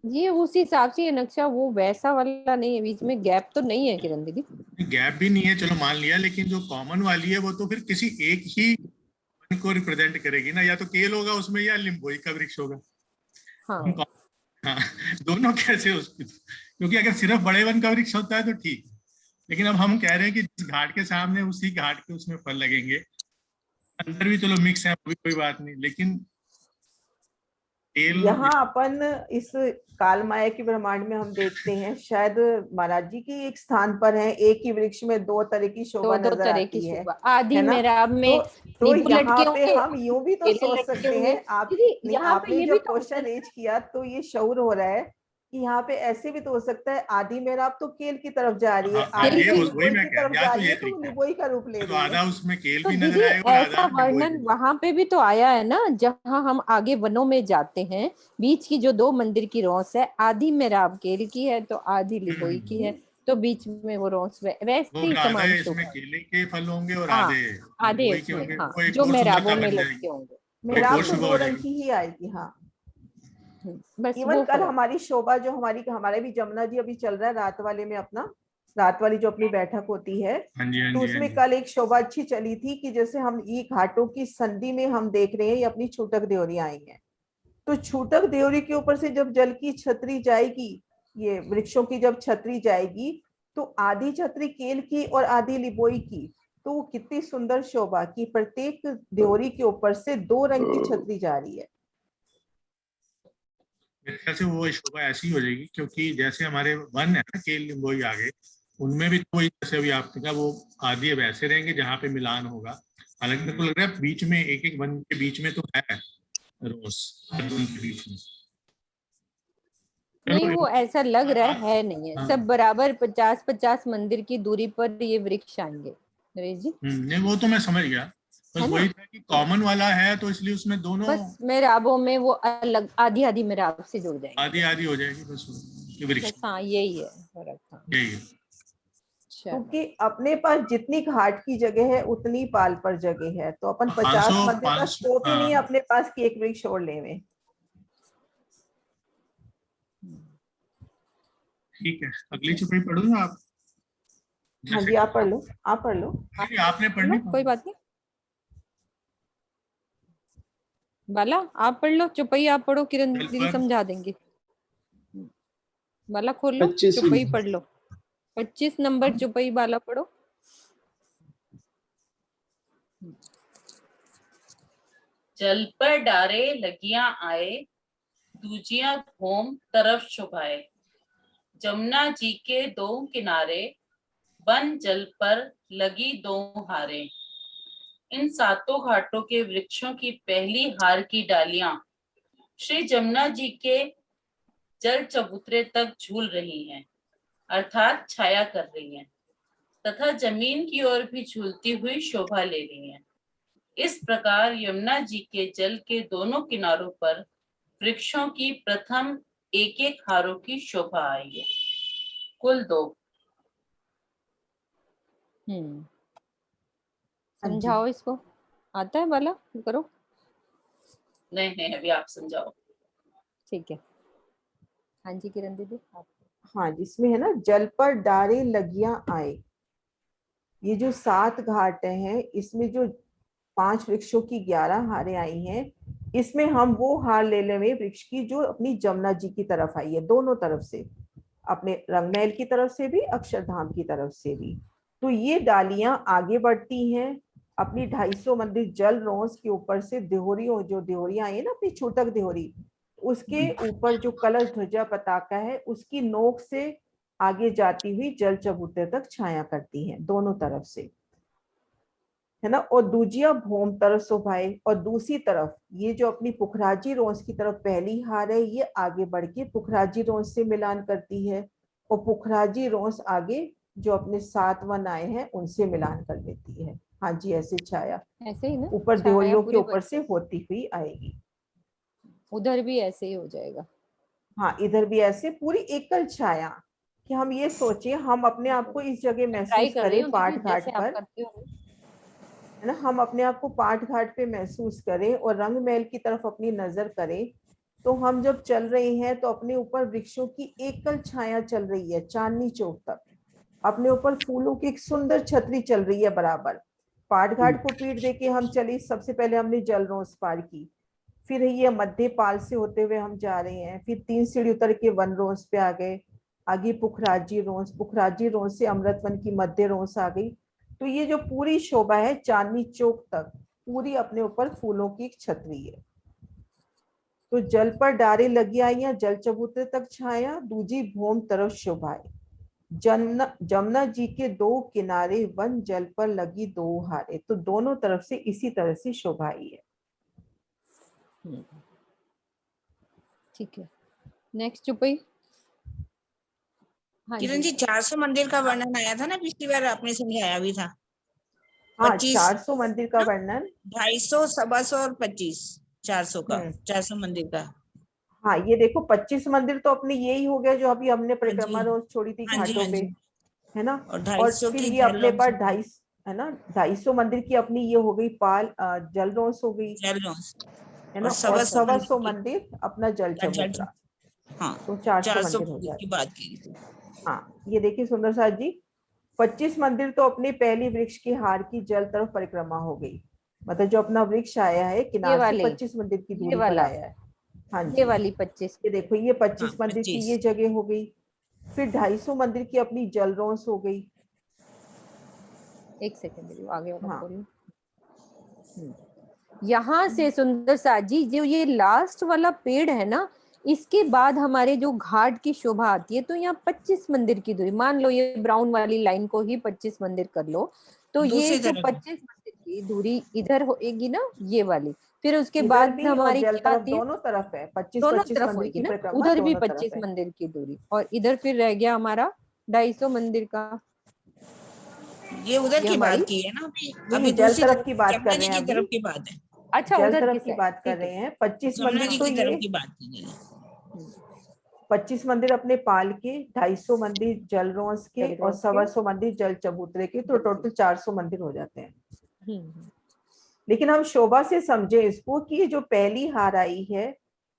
ये उस हिसाब से ये नक्शा वो वैसा वाला नहीं है, बीच में गैप तो नहीं है किरण दीदी। गैप भी नहीं है, चलो मान लिया, लेकिन जो कॉमन वाली है वो तो फिर किसी एक ही वन को रिप्रेजेंट करेगी ना, या तो केल होगा उसमें या लिम्बोई का वृक्ष होगा। हाँ। हाँ, दोनों कैसे उसकी, क्योंकि अगर सिर्फ बड़े वन का वृक्ष होता है तो ठीक, लेकिन अब हम कह रहे हैं कि जिस घाट के सामने उसी घाट के उसमें फल लगेंगे। अंदर भी चलो मिक्स है, अभी कोई बात नहीं, लेकिन तेल यहाँ अपन इस काल माया के ब्रह्मांड में हम देखते हैं, शायद महाराज जी की एक स्थान पर है, एक ही वृक्ष में दो तरह की शोभा दो नजर तरह की आती है, शोभा आदि है ना? मेराब में तो नींबू यहाँ लटके पे होंगे, हम यूं भी तो केले सोच लटके सकते होंगे। हैं, आप दीदी नहीं, यहाँ पे आपने ये भी जब तो होता क्वेश्चन है ना, रेज किया तो ये शौर हो रहा है कि यहाँ पे ऐसे भी तो हो सकता है आदि मेराब तो केल की तरफ जा रही है, हाँ, आदि ये तो वही लिबोई मैं की कह तरफ या जा तो रही ये है, तो वो तरीका लिबोई का रूप ले तो रही आधा है। उसमें केल तो भी दीदी नजर आएगा और ऐसा आधा लिबोई वर्णन भी। वहां पे भी तो आया है ना, जहाँ हम आगे वनों में जाते हैं, बीच की जो दो मंदिर की रौस है, आधि मेराब केल की है तो आधि लिबोई की है, तो बीच में वो रौस वैसे वो ही फिर आधे समान इसमें शोभा। केले के फल होंगे और हाँ, आधे आधे लिबोई के इसमें, होंगे, हाँ, वो एक जो और मेराबों सुंदरता में बन लटके जाएगी, होंगे। वो एक मेराब और तो शुभ दो हो रंग जाएगी। की ही आएगी। हाँ, बस इवन वो कल फर्क। हमारी शोभा जो हमारे भी जमुना जी अभी चल रहा है रात वाले में, अपना रात वाली जो अपनी बैठक होती है, हाँ जी, हाँ तो जी, हाँ उसमें जी। कल एक शोभा अच्छी चली थी कि जैसे हम ये घाटों की संधि में हम देख रहे हैं ये अपनी छूटक देवरी आई है, तो छूटक देवरी के ऊपर से जब जल की छतरी जाएगी, ये वृक्षों की जब छतरी जाएगी, तो आधी छतरी केल की और आधी लिबोई की, तो वो कितनी सुंदर शोभा की प्रत्येक देवरी के ऊपर से दो रंग की छतरी जा रही है। मेरे ख्याल से वो शोभा ऐसी हो जाएगी, क्योंकि जैसे हमारे वन है ना केल लिबोई आगे, उनमें भी तो वही, जैसे अभी आपने कहा, वो आदि अब ऐसे रहेंगे जहाँ पे मिलान होगा। हालांकि मेरे को लग रहा है बीच में एक एक वन के बीच में तो है रोज, हर वन के बीच में। नहीं, चलो, वो ऐसा लग रहा है नहीं है, हाँ। सब बराबर 50-50 मंदिर की दूरी पर ये वृक्ष आएंगे नरेश जी, नहीं वो तो मैं समझ गया, बस है ना? वही था कि कॉमन वाला है तो इसलिए उसमें दोनों बस मेराबों में वो अलग आधी आधी मेराब से जुड़ जाएंगे, आधी आधी हो जाएगी, बस ये वृक्ष बस। हाँ, यही है फर्क। हाँ, यही है। चलो। क्योंकि अपने पास जितनी घाट की जगह है उतनी पाल पर जगह है, तो अपन 50 500 मंदिर का 500 स्कोप ही नहीं है हाँ, अपने पास कि एक वृक्ष और ले में। ठीक है, अगली चुपड़ी पढ़ूंगा आप। हाँ जी, आप पढ़ लो, आप पढ़ लो। नहीं, आपने लो, पढ़नी कोई बात नहीं, बाला आप पढ़ लो, चुपई आप पढ़ो, किरण जल दीदी पर समझा देंगी। बाला खोल लो, 25 चुपई पढ़ लो, 25 नंबर चुपई बाला पढ़ो। जल पर डारे लगियां आए, दूजियां घूम तरफ शुभाए, जमुना जी के दो किनारे, बन जल पर लगी दो हारे। इन सातों घाटों के वृक्षों की पहली हार की डालियां श्री जमुना जी के जल चबूतरे तक झूल रही हैं, अर्थात छाया कर रही हैं, तथा जमीन की ओर भी झूलती हुई शोभा ले रही हैं। इस प्रकार यमुना जी के जल के दोनों किनारों पर वृक्षों की प्रथम एक एक हारों की शोभा आई है, कुल 2। समझाओ इसको, आता है बाला, करो। नहीं, अभी आप समझाओ। ठीक है, हाँ जी किरण दीदी आप। हाँ, जिसमें है ना जल पर डारे लगियां आए, ये जो 7 घाट हैं इसमें जो 5 वृक्षों की 11 हारें आई हैं, इसमें हम वो हार ले लेंगे वृक्ष की जो अपनी जमुना जी की तरफ आई है, दोनों तरफ से, अपने रंगमहल की तरफ से भी, अक्षरधाम की तरफ से भी। तो ये डालियां आगे बढ़ती हैं अपनी 250 मंदिर जल रोंस के ऊपर से, देहोरी, जो देहोरियां आई है ना अपनी छूटक देहोरी, उसके ऊपर जो कलश ध्वजा पताका है उसकी नोक से आगे जाती हुई जल चबूतरे तक छाया करती हैं दोनों तरफ से, है ना। और दूजिया भौम तरफ शोभाए, और दूसरी तरफ ये जो अपनी पुखराजी रोंस की तरफ पहली हार है, ये आगे बढ़ के पुखराजी रोंस से मिलान करती है, और पुखराजी रोंस आगे जो अपने 7 वन आए हैं उनसे मिलान कर लेती है। हाँ जी, ऐसे छाया ऐसे ही ना, ऊपर छाया देवरियों के पूरे ऊपर वन से होती हुई आएगी। उधर भी ऐसे ही हो जाएगा। हाँ, इधर भी ऐसे पूरी एकल छाया, कि हम ये सोचे हम अपने आप को इस जगह ट्राई महसूस कर रही करें हूँ पाठ दीदी, घाट जैसे आप पर, करते हो। है ना, हम अपने आप को पाठ घाट पे महसूस करें और रंग महल की तरफ अपनी नजर करें, तो हम जब चल रहे हैं तो अपने ऊपर वृक्षों की एकल छाया चल रही है चांदनी चौक तक, अपने ऊपर फूलों की एक सुंदर छतरी चल रही है बराबर। पाठ घाट को पीठ देके हम चले, सबसे पहले हमने जल रोंस पार की, फिर ये मध्य पाल से होते हुए हम जा रहे हैं, फिर 3 सीढ़ी उतर के वन रोंस पे आ गए, आगे पुखराजी रोंस, पुखराजी रोंस से अमृतवन की मध्य रोंस आ गई। तो ये जो पूरी शोभा है चांदनी चौक तक पूरी अपने ऊपर फूलों की एक छतरी है। तो जल पर डारे लगी आइया, जल चबूतरे तक छाया, दूजी भूम तरफ शोभाए। जमुना जी के दो किनारे, वन जल पर लगी दो हारे। तो दोनों तरफ से इसी तरह से शोभाई है। ठीक है, नेक्स्ट चुपई। हाँ किरण जी 400 मंदिर का वर्णन आया था ना, पिछली बार आपने समझाया भी था। हाँ, 25 400 मंदिर का वर्णन, 250, 700 और 25, 400 का, 400 मंदिर का। हाँ ये देखो 25 मंदिर तो अपने यही हो गया जो अभी हमने परिक्रमा हाँ जी, रोज छोड़ी थी हाँ जी, घाटों हाँ पे, जी। है ना। और और 250 फिर की ये अपने पास जल 250, है ना, 250 मंदिर की अपनी ये हो गई जल रोस हो गई, है ना। और 125 मंदिर अपना जल चबूतरा। हाँ, तो 400 400 मंदिर हो मंदिर की जाए। बात की थी। हाँ ये देखिए सुंदर साथ जी, 25 मंदिर तो अपनी पहली वृक्ष की हार की जल तरफ परिक्रमा हो गई। मतलब जो अपना वृक्ष आया है ये किनारे से वाले, 25 मंदिर की ये दूरी पर वाला, आया है। हाँ ये जी, वाली 25। ये देखो ये 25 हाँ, मंदिर की 25। ये जगह हो गई। फिर 250 मंदिर की अपनी जल रोस हो गई। एक सेकंड आगे वाला हाँ खोलो। यहाँ से सुंदर साथ जी, जो ये लास्ट वाला पेड़ है ना, इसके बाद हमारे जो घाट की शोभा आती है, तो यहाँ 25 मंदिर की दूरी, मान लो ये ब्राउन वाली लाइन को ही 25 मंदिर कर लो, तो ये दूसरी जो तरफ 25 मंदिर की दूरी इधर होगी ना, ये वाली, फिर उसके इधर बाद भी और हमारी जल क्या तरफ आती है, दोनों तरफ है, 25 दोनों 25 तरफ मंदिर होगी की ना, परिक्रमा उधर भी दोनों तरफ 25 है। मंदिर की दूरी, और इधर फिर रह गया हमारा 250 मंदिर का। ये उधर ये की बात हमारी, की है ना, अभी नहीं जल दूसरी तरफ तरफ की बात जमुना कर जी रहे हैं, की अभी तरफ की बात है। अच्छा जल उधर की तरफ की साइड, बात कर ठीक रहे है। हैं। 25 जमुना मंदिर जी तो की तरफ ये की बात की गई है। 25 मंदिर अपने पाल के, 250 मंदिर जल रोस के जल और रोस के। 125 मंदिर जल चबूतरे के, तो टोटल 400 मंदिर हो जाते हैं। हम्म। लेकिन हम शोभा से समझे इसको कि ये जो पहली हार आई है,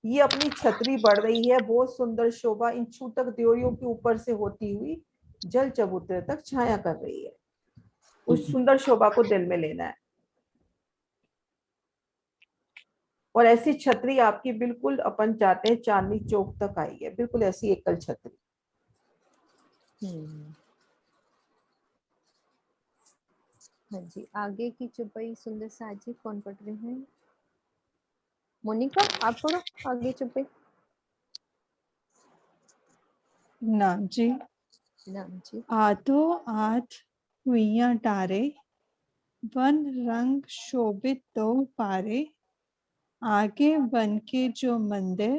ये अपनी छतरी बढ़ रही है, बहुत सुंदर शोभा इन छूतक द्योरियों के ऊपर से होती हुई जल चबूतरे तक छाया कर रही है। उस सुंदर शोभा को दिल में लेना है। और ऐसी छतरी आपकी बिल्कुल अपन चाहते हैं चांदनी चौक तक आई है, बिल्कुल ऐसी एकल छतरी। हाँ जी, आगे की चुपई सुंदर साथ जी कौन पढ़ रहे हैं? मोनिका आप पढ़ो आगे चुपई। नाम जी। नाम जी। आधो आध हुइयां डारे, वन रंग शोभित दो पारे, आगे वन के जो मंदिर,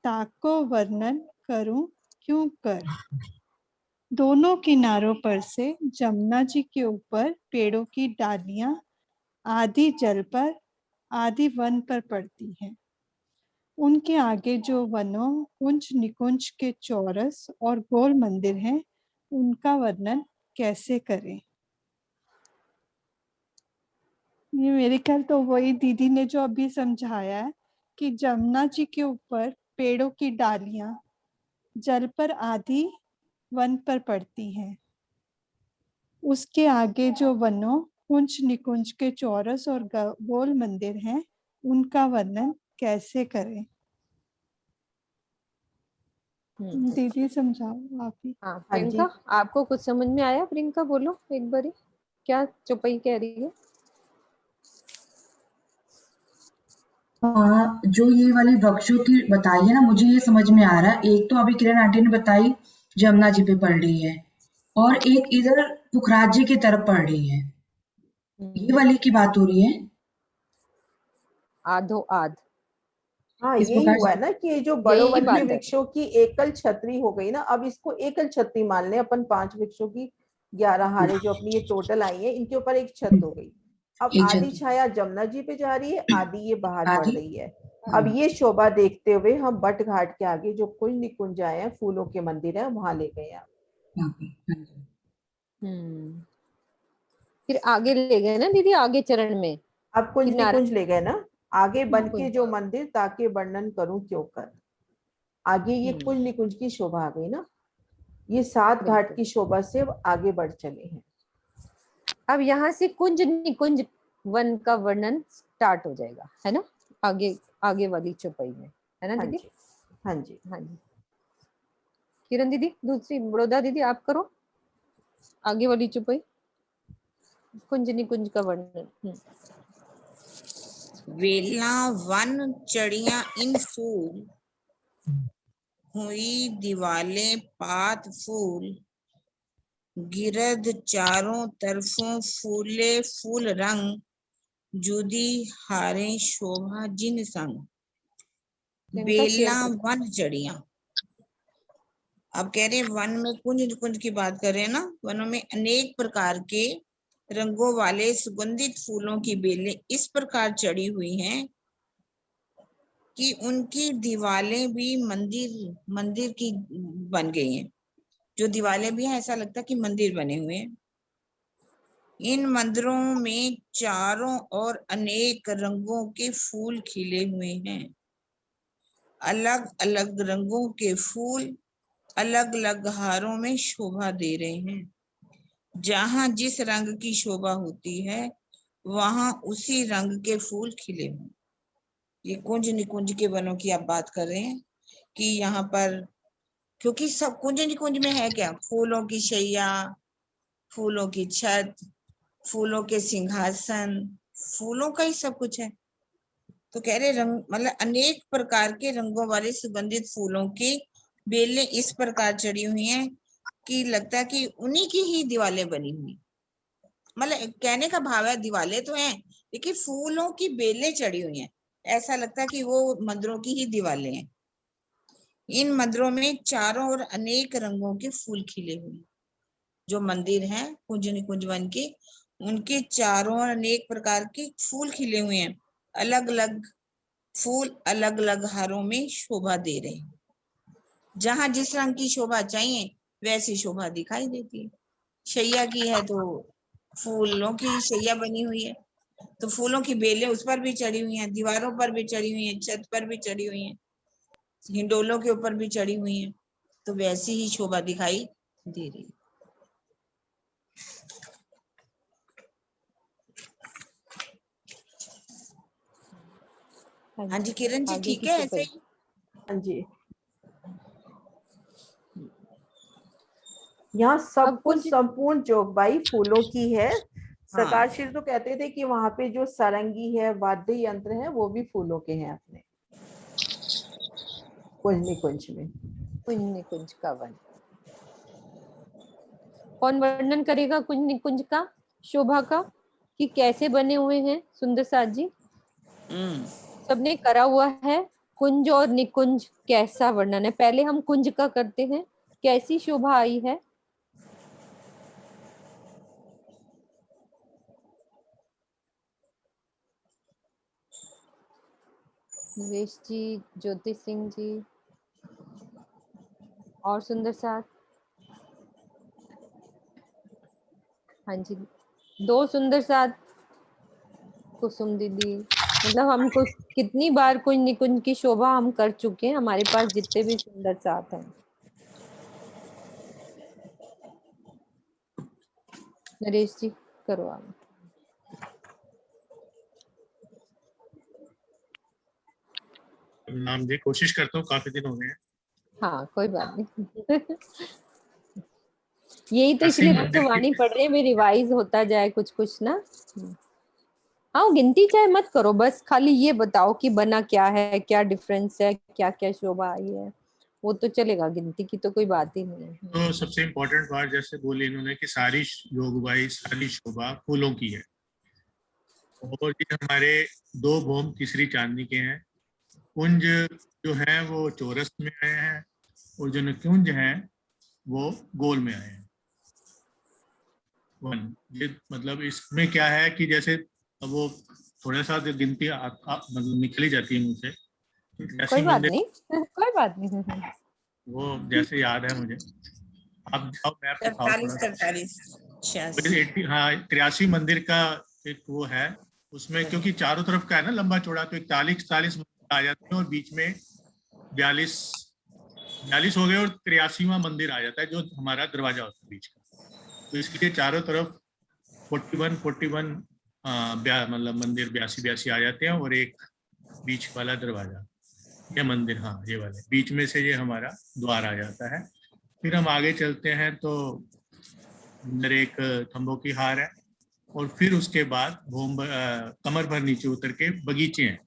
ताको वर्णन करूं क्यों कर। दोनों किनारों पर से जमुना जी के ऊपर पेड़ों की डालियां आधी जल पर आधी वन पर पड़ती हैं। उनके आगे जो वनों कुंज निकुंज के चौरस और गोल मंदिर हैं, उनका वर्णन कैसे करें। ये मेरे ख्याल तो वही दीदी ने जो अभी समझाया है कि जमुना जी के ऊपर पेड़ों की डालियां जल पर आधी वन पर पड़ती हैं। उसके आगे जो वनों कुंज निकुंज के चौरस और गोल मंदिर हैं, उनका वर्णन कैसे करें। दीदी समझाओ आप ही। हाँ हाँ जी, प्रियंका, आपको कुछ समझ में आया? प्रियंका बोलो एक बारी, क्या चुपई कह रही है? जो ये वाली वृक्षों की बताई है ना, मुझे ये समझ में आ रहा है। एक तो अभी किरण आंटी ने बताई जमुना जी पे पड़ रही है, और एक इधर पुखराज जी की तरफ पड़ रही है। ये वाली की बात हो रही है। आधो आध। हाँ इस यही प्रकार हुआ है से ना कि ये जो बड़ो यही वन के बात है। वृक्षों की एकल छतरी हो गई ना, अब इसको एकल छतरी मान ले अपन। 5 वृक्षों की 11 हारे जो अपनी ये टोटल आई है, इनके ऊपर एक छत हो गई। अब एक आधी छत छाया जमुना जी पे जा रही है, आधी ये बाहर पड़ आदि। रही है। अब ये शोभा देखते हुए हम बट घाट के आगे जो कुंज निकुंज आए हैं, फूलों के मंदिर है, वहां ले गए आप। फिर आगे ले गए ना दीदी, आगे चरण में अब कुंज किनारा। निकुंज ले गए ना, आगे बन के कुंज। जो मंदिर, ताकि वर्णन करूं क्यों कर। आगे ये कुंज निकुंज की शोभा आ गई ना, ये 7 घाट बिल्कुल। की शोभा से अब आगे बढ़ चले हैं। अब यहाँ से कुंज निकुंज वन का वर्णन स्टार्ट हो जाएगा, है ना, आगे आगे वाली चौपाई में, है ना हाँ दीदी? जी, हाँ जी। हाँ जी। किरण दीदी दूसरी, बड़ौदा दीदी आप करो आगे वाली चौपाई, कुंज निकुंज का वर्णन। वेला वन चढ़िया इन फूल, हुई दीवालें पात फूल, गिरद चारों तरफों फूले फूल रंग, जुदी हारे शोभा जिन संग। इनका शेयर बेला करो। वन चढ़िया, अब कह रहे हैं वन में कुंज निकुंज की बात कर रहे हैं ना। वनों में अनेक प्रकार के रंगों वाले सुगंधित फूलों की बेलें इस प्रकार चढ़ी हुई हैं कि उनकी दीवारें भी मंदिर की बन गई हैं। जो दीवारें भी हैं ऐसा लगता है कि मंदिर बने हुए हैं। इन मंदिरों में चारों ओर अनेक रंगों के फूल खिले हुए हैं। अलग अलग रंगों के फूल अलग अलग हारों में शोभा दे रहे हैं। जहां जिस रंग की शोभा होती है वहां उसी रंग के फूल खिले हुए। ये कुंज निकुंज के वनों की आप बात कर रहे हैं कि यहाँ पर, क्योंकि सब कुंज निकुंज में है क्या, फूलों की शैया, फूलों की छत, फूलों के सिंहासन, फूलों का ही सब कुछ है। तो कह रहे रंग मतलब अनेक प्रकार के रंगों वाले सुगंधित फूलों की बेलें इस प्रकार चढ़ी हुई हैं कि लगता है कि उन्हीं की ही दीवारें बनी हुई। मतलब कहने का भाव है दीवारें तो हैं लेकिन फूलों की बेलें चढ़ी हुई हैं, ऐसा लगता है कि वो मंदिरों की ही दीवारें हैं। इन मंदिरों में चारों ओर अनेक रंगों के फूल खिले हुए। जो मंदिर हैं कुंज निकुंज वन के, उनके चारों ओर अनेक प्रकार के फूल खिले हुए हैं। अलग अलग फूल अलग अलग हारों में शोभा दे रहे हैं। जहां जिस रंग की शोभा चाहिए वैसी शोभा दिखाई देती है। शैया की है तो फूलों की शैया बनी हुई है, तो फूलों की बेलें उस पर भी चढ़ी हुई हैं, दीवारों पर भी चढ़ी हुई हैं, छत पर भी चढ़ी हुई हैं, हिंडोलों के ऊपर भी चढ़ी हुई हैं, तो वैसी ही शोभा दिखाई दे रही है। हाँ जी किरण जी, आगे ठीक की है ऐसे चुपाई। ही। हाँ जी, यहाँ सब अब कुछ कुछ संपूर्ण जोगबाई फूलों की है। हाँ सरकारशील तो कहते थे कि वहां पे जो सारंगी है, वाद्य यंत्र है, वो भी फूलों के हैं अपने कुंज निकुंज में। कुंज निकुंज का वन। कौन वर्णन करेगा कुंज निकुंज का शोभा का, कि कैसे बने हुए हैं सुंदर साथ जी? सबने करा हुआ है। कुंज और निकुंज कैसा वर्णन है? पहले हम कुंज का करते हैं, कैसी शोभा आई है? नरेश जी, ज्योति सिंह जी और सुंदर साथ। हाँ जी, दो सुंदर साथ, कुसुम दीदी। मतलब हमको कितनी बार कुंज निकुंज की शोभा हम कर चुके हैं, हमारे पास जितने भी सुंदर साथ हैं। नरेश जी करो आप। नाम जी कोशिश करता हूँ, काफी दिन हो गए हैं। हाँ कोई बात नहीं। यही तो काशी इसलिए मंदिर तो की वाणी पढ़ रहे हैं, भी रिवाइज होता जाए कुछ कुछ ना। हाँ गिनती चाहे मत करो, बस खाली ये बताओ कि बना क्या है, क्या डिफरेंस है, क्या क्या शोभा आई है, वो तो चलेगा, गिनती की तो कोई बात ही नहीं है। तो सबसे इम्पोर्टेंट बात जैसे बोली इन्होंने कि सारी जोगबाई सारी शोभा फूलों की है, और ये हमारे दो भौम तीसरी चांदनी के हैं। कुंज जो है वो चौरस में आए हैं और जो निकुंज हैं वो गोल में आए हैं। वन ये मतलब इसमें क्या है कि जैसे अब वो थोड़ा सा गिनती मतलब निकल ही जाती है मुझ से। कोई ऐसी बात मंदिर नहीं, कोई बात नहीं। वो जैसे याद है मुझे, आप जाओ मैप दिखाओ थोड़ा 43 सा। 86। हाँ 83 मंदिर का एक वो है उसमें, क्योंकि चारों तरफ का है ना लंबा चौड़ा, तो 41 मंदिर आ जाते हैं और बीच में 42 हो गए और 83वां मंदिर आ जाता है जो हमारा दरवाजा होता है बीच का। तो इसलिए चारों तरफ 41 मतलब मंदिर 82 आ जाते हैं और एक बीच वाला दरवाजा, ये मंदिर, हाँ ये वाले बीच में से ये हमारा द्वार आ जाता है। फिर हम आगे चलते हैं तो अंदर एक थंबों की हार है और फिर उसके बाद कमर भर नीचे उतर के बगीचे हैं।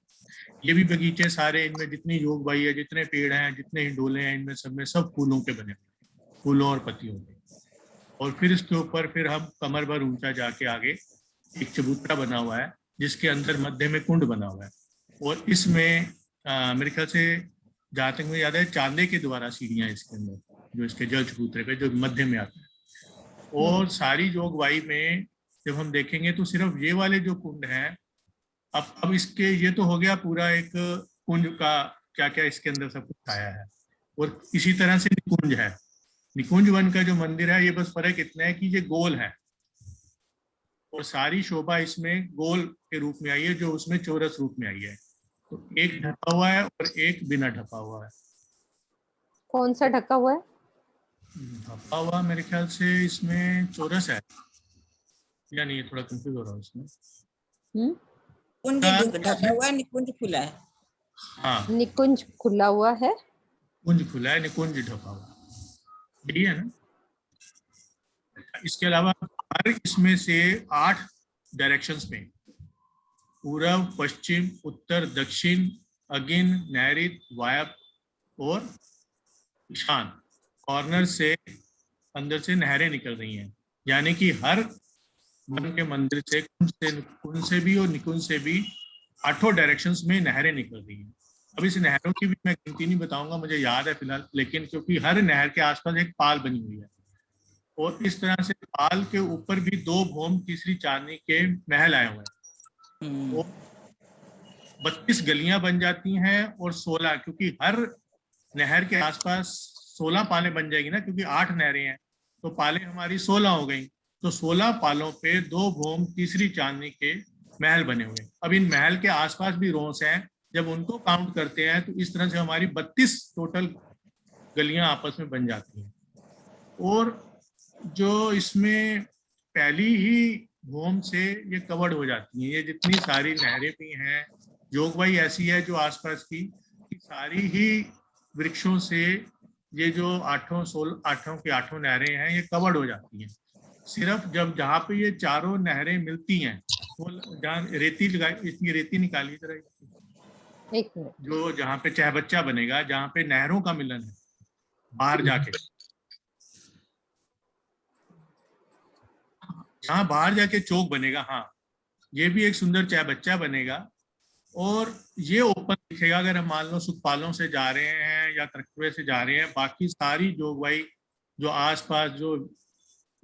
ये भी बगीचे सारे, इनमें जितनी योगबाई है, जितने पेड़ हैं, जितने हिंडोले हैं, इनमें सब में सब फूलों के बने हुए, फूलों और पत्तियों के। और फिर इसके ऊपर फिर हम कमर भर ऊंचा जाके आगे एक चबूतरा बना हुआ है जिसके अंदर मध्य में कुंड बना हुआ है। और इसमें मेरे ख्याल से जहाँ तक मुझे याद है चांदे के द्वारा सीढ़ियाँ इसके अंदर, जो इसके जल चबूतरे पे जो मध्य में आते हैं। और सारी जोगवाई में जब हम देखेंगे तो सिर्फ ये वाले जो कुंड हैं, अब इसके ये तो हो गया पूरा एक कुंज का क्या क्या इसके अंदर सब कुछ आया है। और इसी तरह से निकुंज है, निकुंज वन का जो मंदिर है, ये बस फर्क इतना है कि ये गोल है और सारी शोभा इसमें गोल के रूप में आई है, जो उसमें चौरस रूप में आई है। तो एक ढका हुआ है और एक बिना ढका हुआ है। कौन सा ढका हुआ है? ढका हुआ मेरे ख्याल से इसमें चौरस है या नहीं, थोड़ा कंफ्यूज हो रहा हूँ इसमें। कुंज ढका हुआ है, निकुंज खुला है। हाँ, निकुंज खुला हुआ है, कुंज खुला है, निकुंज ढका हुआ, यही है ना। इसके अलावा हर इसमें से 8 डायरेक्शंस में, पूर्व, पश्चिम, उत्तर, दक्षिण, अगिन, नैऋत, वायव्य और ईशान कॉर्नर से अंदर से नहरें निकल रही हैं। यानी कि हर मन के मंदिर से कुंज से भी और निकुंज से भी 8 डायरेक्शंस में नहरें निकल रही हैं। अब इस नहरों की भी मैं गिनती नहीं बताऊंगा, मुझे याद है फिलहाल, लेकिन क्योंकि हर नहर के आसपास एक पाल बनी हुई है और इस तरह से पाल के ऊपर भी 2 भौम तीसरी चांदनी के महल आए हुए हैं। और 32 गलियां बन जाती हैं और 16, क्योंकि हर नहर के आसपास 16 पालें बन जाएगी ना, क्योंकि 8 नहरें हैं तो पालें हमारी 16 हो गई। तो 16 पालों पे 2 भौम तीसरी चांदनी के महल बने हुए। अब इन महल के आसपास भी रोंस हैं, जब उनको काउंट करते हैं तो इस तरह से हमारी 32 टोटल गलियां आपस में बन जाती हैं। और जो इसमें पहली ही भूम से ये कवर्ड हो जाती हैं, ये जितनी सारी नहरें भी हैं, जोगबाई ऐसी है जो आसपास की सारी ही वृक्षों से ये जो 8 की 8 नहरें हैं ये कवर्ड हो जाती हैं। सिर्फ जब जहाँ पे ये चारों नहरें मिलती हैं, वो जहाँ रेती लगाई, इतनी रेती निकाली तरह, एक मिनट, जो जहाँ पे चहबच्चा बनेगा, जहाँ पे नहरों का मिलन है बाहर जाके, जहाँ बाहर जाके चौक बनेगा, हाँ ये भी एक सुंदर चहबच्चा बनेगा। और ये ओपन दिखेगा अगर हम मान लो सुखपालों से जा रहे हैं या तरकवे से जा रहे हैं। बाकी सारी जोगवाई जो आसपास जो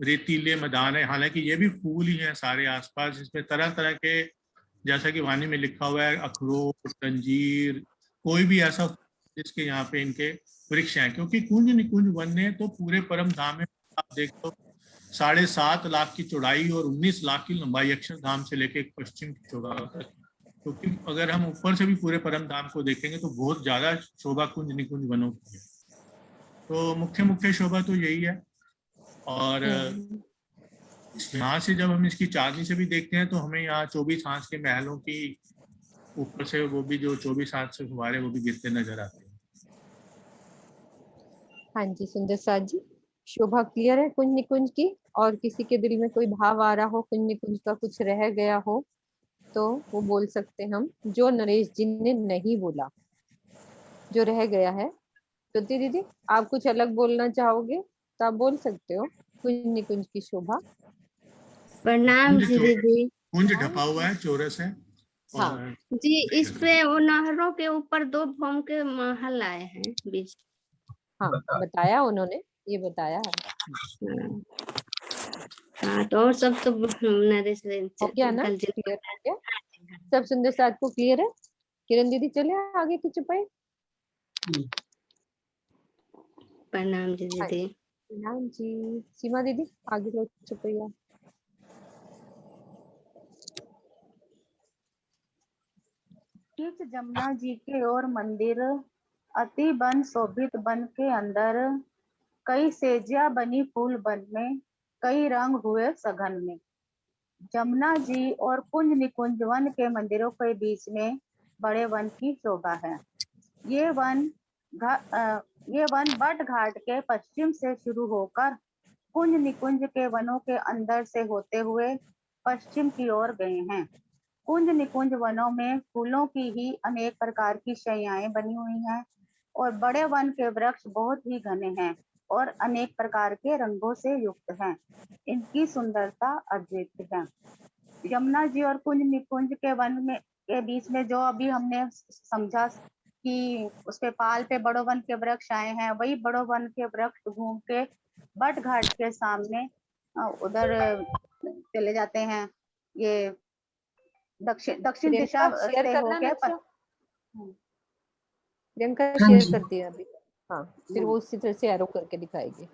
रेतीले मैदान है, हालांकि ये भी फूल ही हैं सारे आसपास, इसमें तरह तरह के, जैसा कि वाणी में लिखा हुआ है, अखरोट, अंजीर, कोई भी ऐसा जिसके यहाँ पे इनके वृक्ष हैं। क्योंकि कुंज निकुंज वन ने तो पूरे परम धाम में आप देखो 7.5 लाख की चौड़ाई और 19 लाख की लंबाई अक्षरधाम से लेके पश्चिम की चौड़ाई तक। क्योंकि अगर हम ऊपर से भी पूरे परम धाम को देखेंगे तो बहुत ज्यादा शोभा कुंज निकुंज वनों की है। तो मुख्य शोभा तो यही है। और यहाँ से जब हम इसकी चांदनी से भी देखते हैं तो हमें यहाँ 24 हाथ के महलों की ऊपर से वो भी जो 24 हाथ से फुवारे वो भी गिरते नजर आते हैं। हाँ जी सुंदर साथ जी, शोभा क्लियर है कुंज निकुंज की। और किसी के दिल में कोई भाव आ रहा हो, कुंज निकुंज का कुछ रह गया हो तो वो बोल सकते हम, जो नरेश जी ने नहीं बोला, जो रह गया है। ज्योति दीदी आप कुछ अलग बोलना चाहोगे तो आप बोल सकते हो। कुंज निकुंज की शोभा। प्रणाम जी दीदी। कुंज ढपा हुआ है, चौरस है। हाँ जी, इस पे वो नहरों के ऊपर 2 भौम के महल आए हैं बीच। हाँ बताया उन्होंने, ये बताया है। हाँ तो और सब तो नरेश हो गया ना, क्लियर हो गया सब। सुंदर साथ को क्लियर है। किरण दीदी चले आगे की चुपाई। प्रणाम जी दीदी। प्रणाम जी। सीमा दीदी आगे लो चुपैया। ठीक जमुना जी के और मंदिर अति बन शोभित बन के अंदर, कई सेजिया बनी फूल बन में, कई रंग हुए सघन में। जमुना जी और कुंज निकुंज वन के मंदिरों के बीच में बड़े वन की शोभा है। ये वन बट घाट के पश्चिम से शुरू होकर कुंज निकुंज के वनों के अंदर से होते हुए पश्चिम की ओर गए हैं। कुंज निकुंज वनों में फूलों की ही अनेक प्रकार की शैयाएं बनी हुई हैं और बड़े वन के वृक्ष बहुत ही घने हैं और अनेक प्रकार के रंगों से युक्त हैं। इनकी सुंदरता अद्वितीय है। यमुना जी और कुंज निकुंज के वन में के बीच में जो अभी हमने समझा कि उसके पाल पे बड़ो वन के वृक्ष आए हैं, वही बड़ो वन के वृक्ष घूम के बट घाट के सामने उधर चले जाते हैं। ये दक्षिण दिशा प्रियंका शेयर से करना होके नक्शा, प्रियंका हाँ शेयर जी। कर दिया अभी। हाँ, फिर वो उसी तरह से एरो करके दिखाएगी।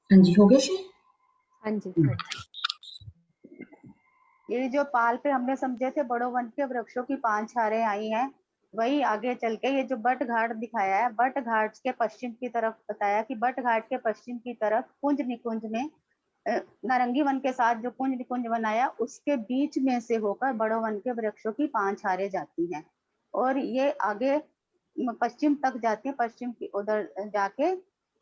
हाँ जी, हो गया शेयर? हाँ जी, हाँ जी। ये जो पाल पे हमने समझे थे बड़ो वन के वृक्षों की 5 छारें आई हैं, वही आगे चल के ये जो बट घाट दिखाया है, बट घाट के पश्चिम की तरफ बताया कि बट घाट के पश्चिम की तरफ कुंज निकुंज में नारंगी वन के साथ जो कुंज निकुंज बनाया उसके बीच में से होकर बड़ो वन के वृक्षों की 5 छारें जाती हैं और ये आगे पश्चिम तक जाती है। पश्चिम की उधर जाके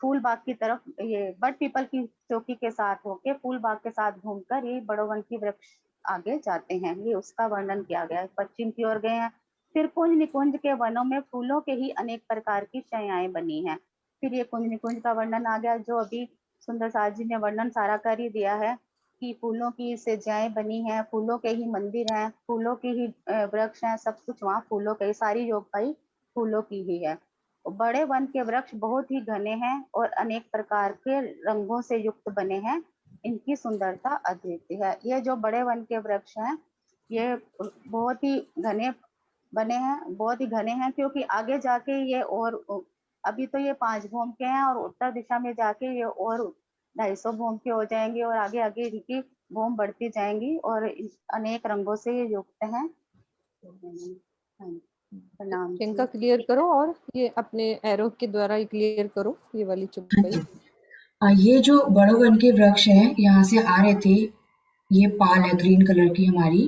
फूल बाग की तरफ ये बट पीपल की चौकी के साथ होके फूल बाग के साथ घूमकर ये बड़ो वन की वृक्ष आगे जाते हैं। ये उसका वर्णन किया गया है। पश्चिम की ओर गए हैं। फिर कुंज निकुंज के वनों में फूलों के ही अनेक प्रकार की शैयाएं बनी हैं। फिर ये कुंज निकुंज का वर्णन आ गया जो अभी सुंदर साज जी ने वर्णन सारा कर ही दिया है कि फूलों की सज्जाएं बनी हैं, फूलों के ही मंदिर हैं, फूलों की ही वृक्ष हैं, सब कुछ वहाँ फूलों के सारी योगपाई फूलों की ही है। बड़े वन के वृक्ष बहुत ही घने हैं और अनेक प्रकार के रंगों से युक्त बने हैं। इनकी सुंदरता अद्वितीय है। ये जो बड़े वन के वृक्ष हैं ये बहुत ही घने बने हैं, बहुत ही घने हैं क्योंकि आगे जाके ये और अभी तो ये 5 भूम के हैं और उत्तर दिशा में जाके ये और 250 भूम के हो जाएंगे और आगे आगे इनकी भूम बढ़ती जाएंगी और अनेक रंगों से ये युक्त हैं। प्रणाम प्रियंका जी। क्लियर करो और ये अपने एरो के द्वारा ही क्लियर करो ये वाली चुप्पी। ये जो बड़ो वन के वृक्ष हैं यहाँ से आ रहे थे, ये पाल है ग्रीन कलर की हमारी,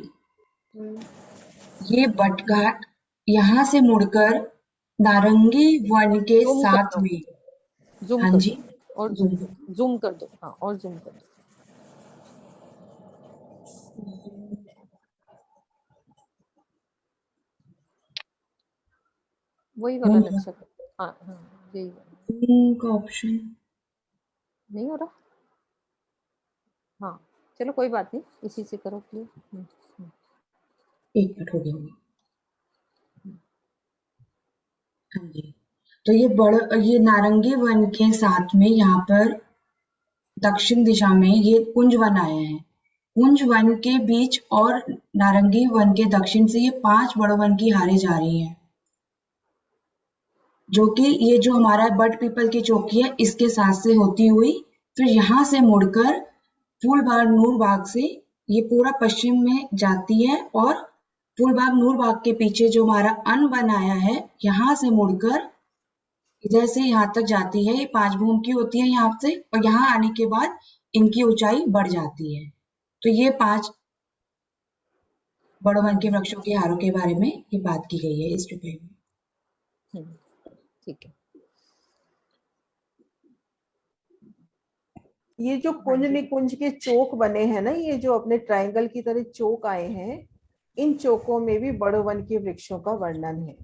ये बटघाट यहाँ से मुड़कर नारंगी वन के साथ में, जूम हाँ कर जी, दो और जूम कर दो। हाँ, और जूम कर दो। वही वाला नक्शा कर दो। हाँ हाँ, यही वाला का ऑप्शन नहीं हो रहा। हाँ चलो कोई बात नहीं, इसी से करो क्लियर। एक मिनट हो गया होगा। हाँ जी, तो ये नारंगी वन के साथ में यहाँ पर दक्षिण दिशा में ये कुंज वन आए हैं। कुंज वन के बीच और नारंगी वन के दक्षिण से ये 5 बड़ो वन की हारें जा रही हैं, जो कि ये जो हमारा बट पीपल की चौकी है इसके साथ से होती हुई फिर यहाँ से मुड़कर फूलबाग नूरबाग से ये पूरा पश्चिम में जाती है और फूलबाग नूरबाग के पीछे जो हमारा अन वन आया है यहाँ से मुड़कर इधर से यहाँ तक जाती है। ये 5 भूम की होती है यहाँ से और यहाँ आने के बाद इनकी ऊंचाई बढ़ जाती है। तो ये 5 बड़ो वन के वृक्षों के हारों के बारे में ये बात की गई है इस चुप्पी में। ठीक है। ये जो कुंज निकुंज के चौक बने हैं ना, ये जो अपने ट्रायंगल की तरह चौक आए हैं, इन चौकों में भी बड़ो वन के वृक्षों का वर्णन है।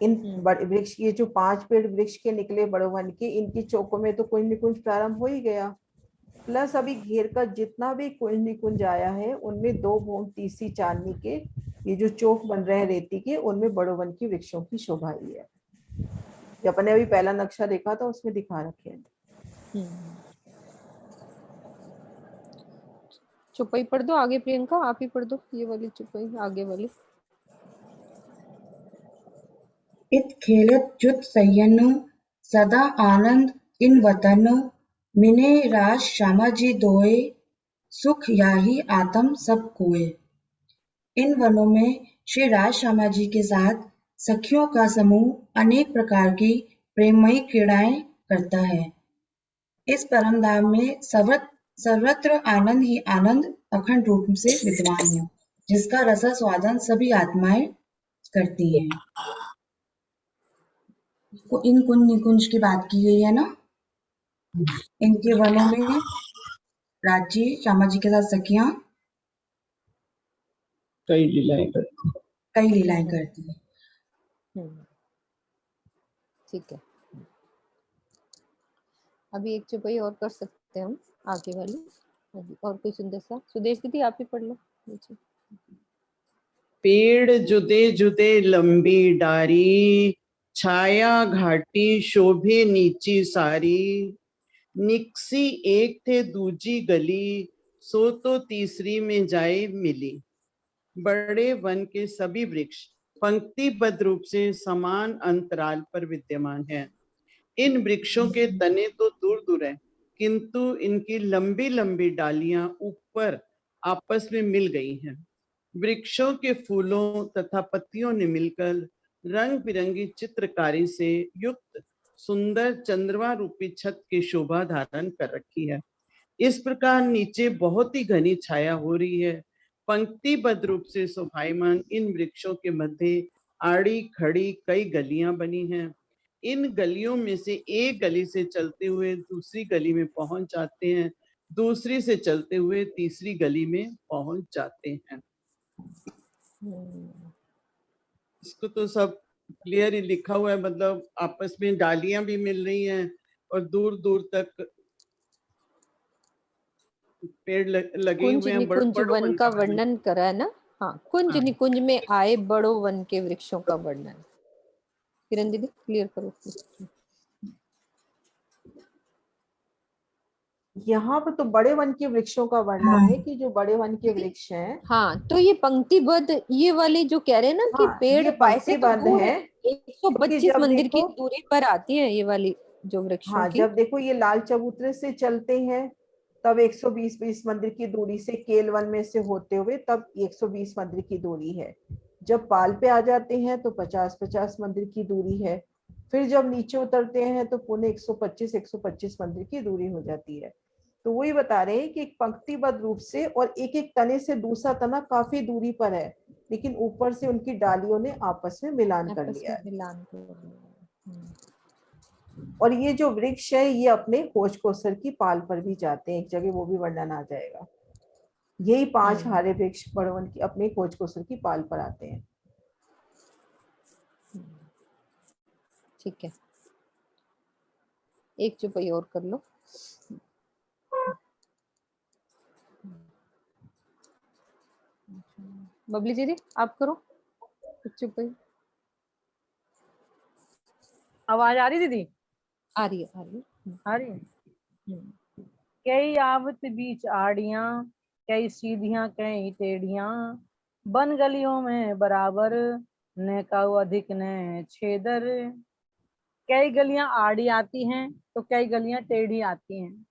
इन बड़े वृक्ष, ये जो 5 पेड़ वृक्ष के निकले बड़ो वन के, इनकी चौकों में तो कुंज निकुंज प्रारंभ हो ही गया। प्लस अभी घेर का जितना भी कुंज निकुंज आया है उनमें 2 भूम तीसरी चांदनी के ये जो चौक बन रहे हैं रेती के, उनमें बड़ो वन की वृक्षों की शोभा ही है। जो अपने अभी पहला नक्शा देखा था उसमें दिखा रखे हैं। चुप्पी पढ़ दो आगे। प्रियंका आप ही पढ़ दो ये वाली चुप्पी आगे वाली। इत खेलत जुत सयन सदा आनंद इन वतन मिने राज श्यामा जी दोए सुख याही आत्म सब कोए। इन वनों में श्री राज श्यामा जी के साथ सखियों का समूह अनेक प्रकार की प्रेममयी क्रीड़ाएं करता है। इस परम धाम में सर्वत्र आनंद ही आनंद अखंड रूप से विद्यमान है, जिसका रसा स्वादन सभी आत्माएं करती हैं। इन कुंज निकुंज की बात की गई है ना। इनके वनों में राजी श्यामा जी के साथ सखियां कई लीलाएं करती है। ठीक है, अभी एक चौपाई और कर सकते हैं हम आगे वाली। और कोई सुंदर सा सुदेश दीदी आप ही पढ़ लो नीचे। पेड़ जुदे जुदे लंबी डारी, छाया घाटी शोभे नीची सारी, निकसी एक थे दूजी गली, सो तो तीसरी में जाए मिली। बड़े वन के सभी वृक्ष पंक्तिबद्ध रूप से समान अंतराल पर विद्यमान हैं। इन वृक्षों के तने तो दूर दूर हैं, किंतु इनकी लंबी लंबी डालियां ऊपर आपस में मिल गई हैं। वृक्षों के फूलों तथा पत्तियों ने मिलकर रंग बिरंगी चित्रकारी से युक्त सुंदर चंद्रमा रूपी छत की शोभा धारण कर रखी है। इस प्रकार नीचे बहुत ही घनी छाया हो रही है। पंक्तिबद्ध रूप से शोभायमान इन वृक्षों के मध्य आड़ी खड़ी कई गलियां बनी हैं। इन गलियों में से एक गली से चलते हुए दूसरी गली में पहुंच जाते हैं, दूसरी से चलते हुए तीसरी गली में पहुंच जाते हैं। इसको तो सब क्लियर ही लिखा हुआ है, मतलब आपस में डालियां भी मिल रही हैं और दूर दूर तक पेड़ लगे कुंज हुए हैं। निकुंज वन का वर्णन करा है ना। हाँ, कुंज निकुंज में आए बड़ो वन के वृक्षों का वर्णन। किरण दीदी क्लियर करो। यहाँ पर तो बड़े वन के वृक्षों का वर्णन है कि जो बड़े वन के वृक्ष हैं। हाँ, तो ये पंक्तिबद्ध ये वाली जो कह रहे हैं ना कि पेड़ ये वैसे तो दूर है, है 125 मंदिर की दूरी पर आती है ये वाली जो वृक्षों हाँ, की। जब देखो ये लाल चबूतरे से चलते हैं तब 120 मंदिर की दूरी से, केलवन में से होते हुए तब 120 मंदिर की दूरी है। जब पाल पे आ जाते हैं तो 50-50 मंदिर की दूरी है। फिर जब नीचे उतरते हैं तो पुनः 125 मंदिर की दूरी हो जाती है। तो वही बता रहे हैं कि एक पंक्तिबद्ध रूप से और एक एक तने से दूसरा तना काफी दूरी पर है, लेकिन ऊपर से उनकी डालियों ने आपस में मिलान कर लिया है। और ये जो वृक्ष है ये अपने खोज कोसर की पाल पर भी जाते हैं, एक जगह वो भी वर्णन आ जाएगा। यही 5 हारे वृक्ष बड़वन की अपने खोज कोसर की पाल पर आते हैं। ठीक है, एक चौपाई और कर लो। बबली दीदी आप करो चौपाई। आवाज आ रही दीदी? आ रही है। कई आवत बीच आड़ियां, कई सीधियां कई टेढ़ियां, बन गलियों में बराबर, न काऊ अधिक न छेदर। कई गलियां आड़ी आती हैं तो कई गलियां टेढ़ी आती हैं,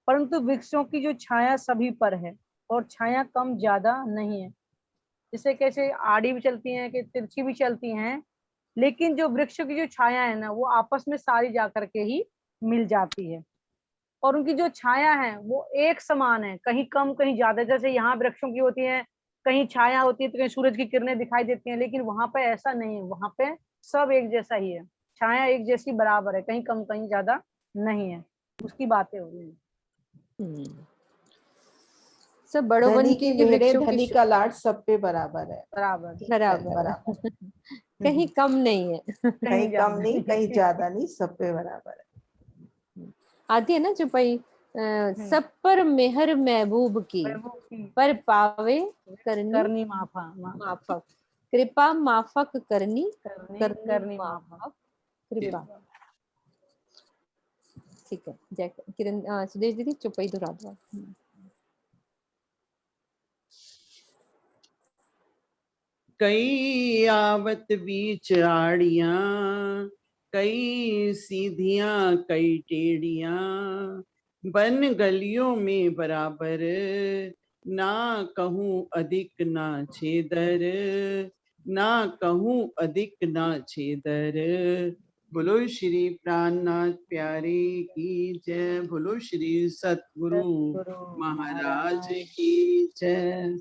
परंतु वृक्षों की जो छाया सभी पर है और छाया कम ज्यादा नहीं है। जिसे कैसे आड़ी भी चलती हैं कि तिरछी भी चलती हैं, लेकिन जो वृक्षों की जो छाया है ना वो आपस में सारी जाकर के ही मिल जाती है और उनकी जो छाया है वो एक समान है, कहीं कम कहीं ज्यादा। जैसे यहाँ वृक्षों की होती है, कहीं छाया होती है तो कहीं सूरज की किरणें दिखाई देती हैं, लेकिन वहां पे ऐसा नहीं है, वहां पे सब एक जैसा ही है, छाया एक जैसी बराबर है, कहीं कम कहीं ज्यादा नहीं है। उसकी बातें हो रही है। सब बड़ो वन धनी की की मेरे वृक्षों धनी का लाड सब पे बराबर है। बराबर कहीं कम नहीं है, कहीं कम नहीं कहीं ज्यादा नहीं, सब पे बराबर है। आती है ना चौपाई। सब पर मेहर महबूब की, पर पावे करनी माफक, कृपा माफक करनी माफक कृपा। ठीक है, जय किरण। सुदेश दीदी चौपाई दोहरा दो। कई आवत बीच आड़ियां, कई सीधियां कई टेढ़ियां, बन गलियों में बराबर, ना कहूँ अधिक ना छेदर। ना कहूँ अधिक ना छेदर। बोलो श्री प्राणनाथ प्यारे की जय। बोलो श्री सतगुरु सतगुरु महाराज महाराज की जय।